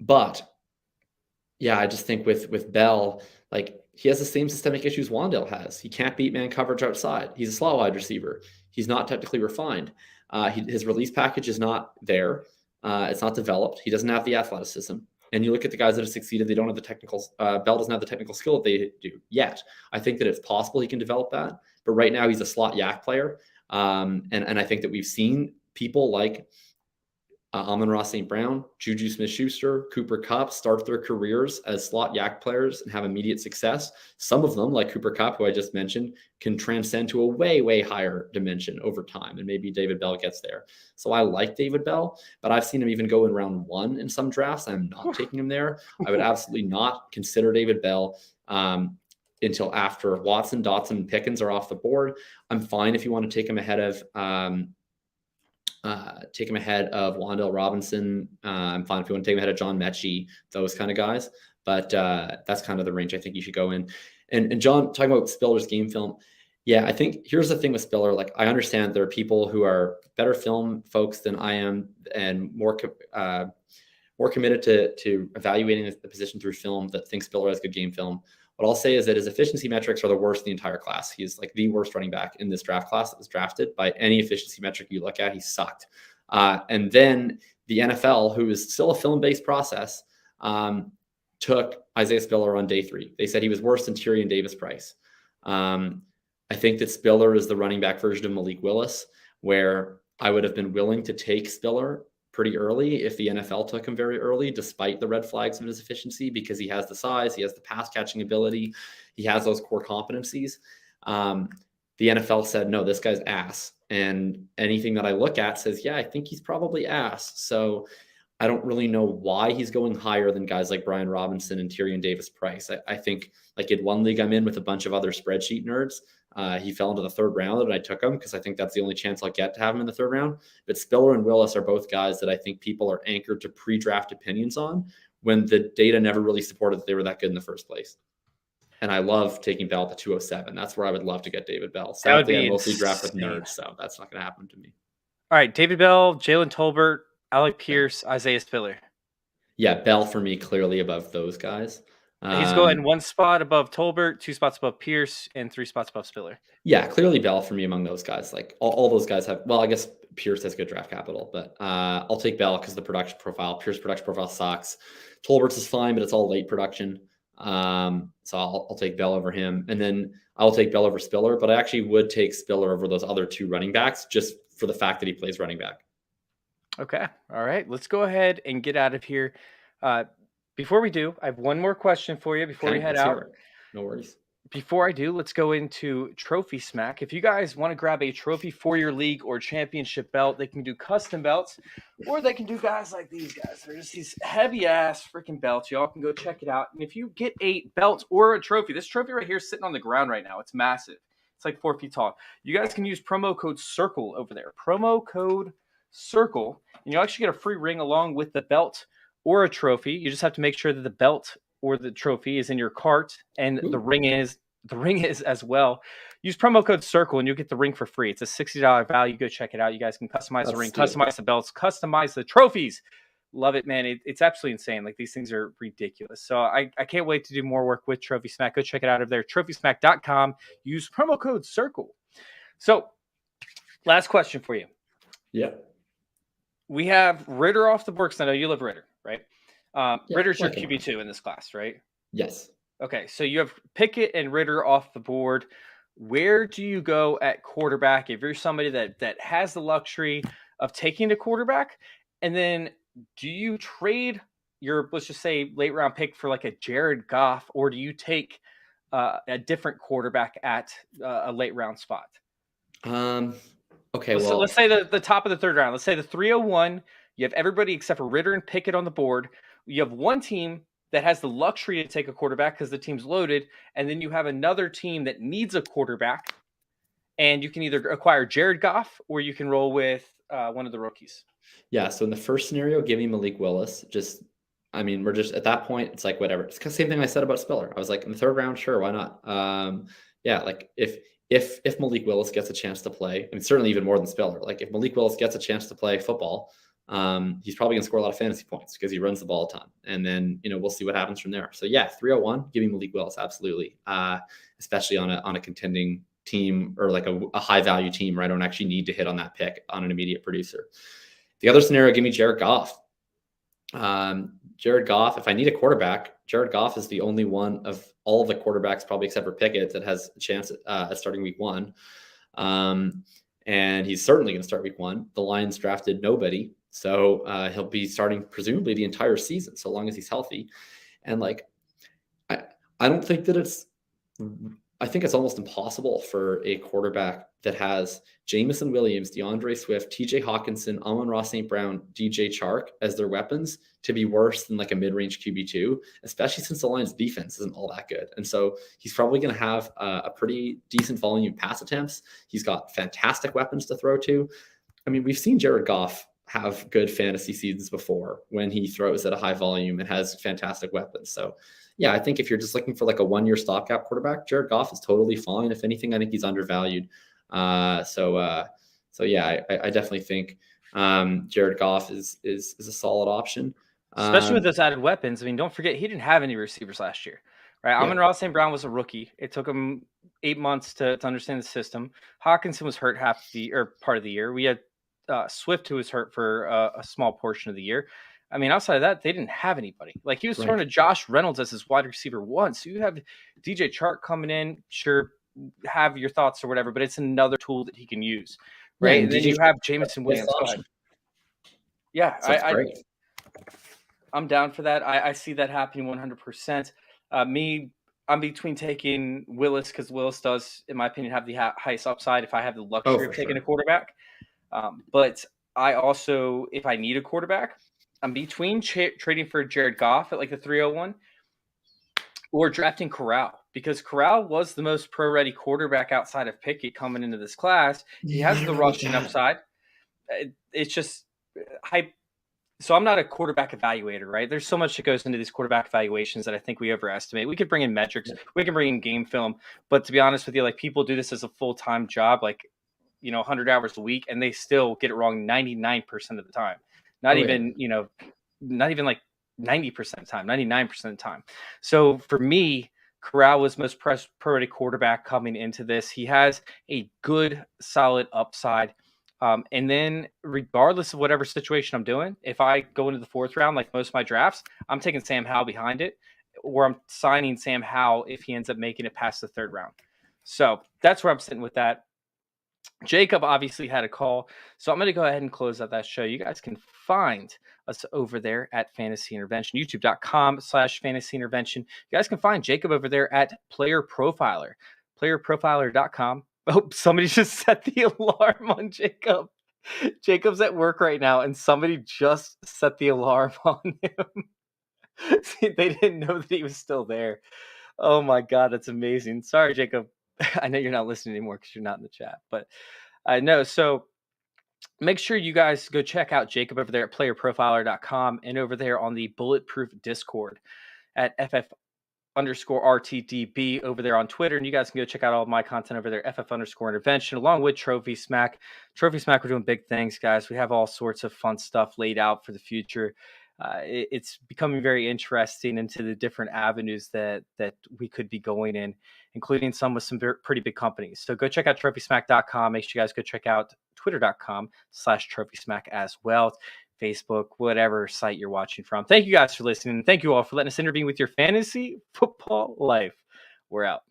But yeah, I just think with Bell, like he has the same systemic issues Wan'Dale has. He can't beat man coverage outside. He's a slot wide receiver. He's not technically refined. His release package is not there. It's not developed. He doesn't have the athleticism. And you look at the guys that have succeeded, they don't have the technical, Bell doesn't have the technical skill that they do yet. I think that it's possible he can develop that. But right now he's a slot yak player. And I think that we've seen people like Amon-Ra St. Brown, Juju Smith-Schuster, Cooper Kupp start their careers as slot yak players and have immediate success. Some of them, like Cooper Kupp, who I just mentioned, can transcend to a way, way higher dimension over time. And maybe David Bell gets there. So I like David Bell, but I've seen him even go in round 1 in some drafts. I'm not taking him there. I would absolutely not consider David Bell until after Watson, Dotson, and Pickens are off the board. I'm fine if you want to take him ahead of Wan'Dale Robinson. I'm fine if you want to take him ahead of John Mechie, those kind of guys. But that's kind of the range I think you should go in. And John, talking about Spiller's game film, yeah, I think here's the thing with Spiller. Like, I understand there are people who are better film folks than I am and more committed to evaluating the position through film that think Spiller has good game film. What I'll say is that his efficiency metrics are the worst in the entire class. He's like the worst running back in this draft class that was drafted by any efficiency metric you look at. He sucked. And then the NFL, who is still a film-based process, took Isaiah Spiller on day 3. They said he was worse than Tyrion Davis-Price. I think that Spiller is the running back version of Malik Willis, where I would have been willing to take Spiller pretty early if the NFL took him very early, despite the red flags of his efficiency, because he has the size, he has the pass catching ability, he has those core competencies. The NFL said, no, this guy's ass. And anything that I look at says, yeah, I think he's probably ass. So I don't really know why he's going higher than guys like Brian Robinson and Tyrion Davis-Price. I think like in one league I'm in with a bunch of other spreadsheet nerds, he fell into the 3rd round and I took him because I think that's the only chance I'll get to have him in the 3rd round. But Spiller and Willis are both guys that I think people are anchored to pre-draft opinions on when the data never really supported that they were that good in the first place. And I love taking Bell at 207. That's where I would love to get David Bell. Sadly, I mostly draft with nerds, so that's not going to happen to me. All right, David Bell, Jalen Tolbert, Alec Pierce, Isaiah Spiller. Yeah, Bell for me clearly above those guys. He's going 1 spot above Tolbert, 2 spots above Pierce, and 3 spots above Spiller. Yeah, clearly Bell for me among those guys. Like all those guys have, well, I guess Pierce has good draft capital, but I'll take Bell because the production profile, Pierce production profile sucks. Tolbert's is fine, but it's all late production. So I'll take Bell over him, and then I'll take Bell over Spiller, but I actually would take Spiller over those other 2 running backs just for the fact that he plays running back. Okay. All right. Let's go ahead and get out of here. Before we do, I have one more question for you before we head out. No worries. Before I do, let's go into Trophy Smack. If you guys want to grab a trophy for your league or championship belt, they can do custom belts, or they can do guys like these guys. They're just these heavy-ass freaking belts. Y'all can go check it out. And if you get a belt or a trophy, this trophy right here is sitting on the ground right now. It's massive. It's like 4 feet tall. You guys can use promo code CIRCLE over there. Promo code CIRCLE, and you'll actually get a free ring along with the belt or a trophy. You just have to make sure that the belt or the trophy is in your cart, and the ring is as well. Use promo code CIRCLE and you'll get the ring for free. It's a $60 value. Go check it out. You guys can customize the ring, customize the belts, customize the trophies. Love it, man. It's absolutely insane. Like, these things are ridiculous. So I can't wait to do more work with Trophy Smack. Go check it out over there, trophysmack.com. Use promo code CIRCLE. So last question for you. Yeah. We have Ritter off the board, because I know you love Ritter, right? Ritter's your QB2 in this class, right? Yes. Okay, so you have Pickett and Ritter off the board. where do you go at quarterback if you're somebody that has the luxury of taking a quarterback? And then do you trade your, let's just say, late round pick for like a Jared Goff, or do you take a different quarterback at a late round spot? Okay, let's say the top of the third round. Let's say the 301. You have everybody except for Ritter and Pickett on the board. You have one team that has the luxury to take a quarterback because the team's loaded, and then you have another team that needs a quarterback, and you can either acquire Jared Goff or you can roll with one of the rookies. Yeah, so in the first scenario, give me Malik Willis. We're just at that point, it's like whatever. It's the same thing I said about Spiller. I was like, in the third round, sure, why not? Like if Malik Willis gets a chance to play, and certainly even more than Spiller, like if Malik Willis gets a chance to play football, he's probably gonna score a lot of fantasy points because he runs the ball a ton. And then we'll see what happens from there. So yeah, 301, give me Malik Willis, absolutely. Especially on a contending team or like a high value team where I don't actually need to hit on that pick on an immediate producer. The other scenario, give me Jared Goff. Jared Goff, if I need a quarterback, Jared Goff is the only one of all of the quarterbacks, probably except for Pickett, that has a chance at starting week 1. And he's certainly going to start week 1. The Lions drafted nobody, so he'll be starting presumably the entire season, so long as he's healthy. And like, I don't think that I think it's almost impossible for a quarterback that has Jameson Williams, DeAndre Swift, TJ Hawkinson, Amon-Ra St. Brown, DJ Chark as their weapons to be worse than like a mid-range QB2, especially since the Lions defense isn't all that good. And so he's probably going to have a pretty decent volume of pass attempts. He's got fantastic weapons to throw to. I mean, we've seen Jared Goff have good fantasy seasons before when he throws at a high volume and has fantastic weapons. So yeah, I think if you're just looking for like a 1-year stopgap quarterback, Jared Goff is totally fine. If anything, I think he's undervalued. So yeah, I definitely think Jared Goff is a solid option. Especially with those added weapons. I mean, don't forget, he didn't have any receivers last year, right? Yeah. Amon-Ra St. Brown was a rookie. It took him 8 months to understand the system. Hawkinson was hurt part of the year. We had Swift, who was hurt for a small portion of the year. I mean, outside of that, they didn't have anybody. Like, he was throwing to Josh Reynolds as his wide receiver 1. So you have DJ Chark coming in, sure, have your thoughts or whatever, but it's another tool that he can use, right? Yeah, and then you have Jameson Williams. Go ahead. Yeah, I'm down for that. I see that happening 100%. I'm between taking Willis because Willis does, in my opinion, have the highest upside if I have the luxury of taking a quarterback. But I also, if I need a quarterback, I'm between trading for Jared Goff at like the 301 or drafting Corral, because Corral was the most pro-ready quarterback outside of Pickett coming into this class. He has the rushing upside. It's just hype. So I'm not a quarterback evaluator, right? There's so much that goes into these quarterback evaluations that I think we overestimate. We could bring in metrics, we can bring in game film, but to be honest with you, like, people do this as a full-time job, like, 100 hours a week, and they still get it wrong 99% of the time. Not even like 90% of the time, 99% of the time. So for me, Corral was most pro-ready quarterback coming into this. He has a good, solid upside. And then regardless of whatever situation I'm doing, if I go into the 4th round, like most of my drafts, I'm taking Sam Howell behind it, or I'm signing Sam Howell if he ends up making it past the 3rd round. So that's where I'm sitting with that. Jacob obviously had a call, so I'm going to go ahead and close out that show. You guys can find us over there at Fantasy Intervention, youtube.com/Fantasy Intervention. You guys can find Jacob over there at Player Profiler, playerprofiler.com. Oh, somebody just set the alarm on Jacob. Jacob's at work right now, and somebody just set the alarm on him. See, they didn't know that he was still there. Oh my God, that's amazing. Sorry, Jacob. I know you're not listening anymore because you're not in the chat, but I know. So make sure you guys go check out Jacob over there at playerprofiler.com and over there on the Bulletproof Discord at FF_RTDB over there on Twitter. And you guys can go check out all of my content over there, FF_intervention, along with Trophy Smack. Trophy Smack, we're doing big things, guys. We have all sorts of fun stuff laid out for the future. It's becoming very interesting into the different avenues that we could be going in, including some with some pretty big companies. So go check out TrophySmack.com. Make sure you guys go check out Twitter.com/TrophySmack as well. Facebook, whatever site you're watching from. Thank you guys for listening. Thank you all for letting us intervene with your fantasy football life. We're out.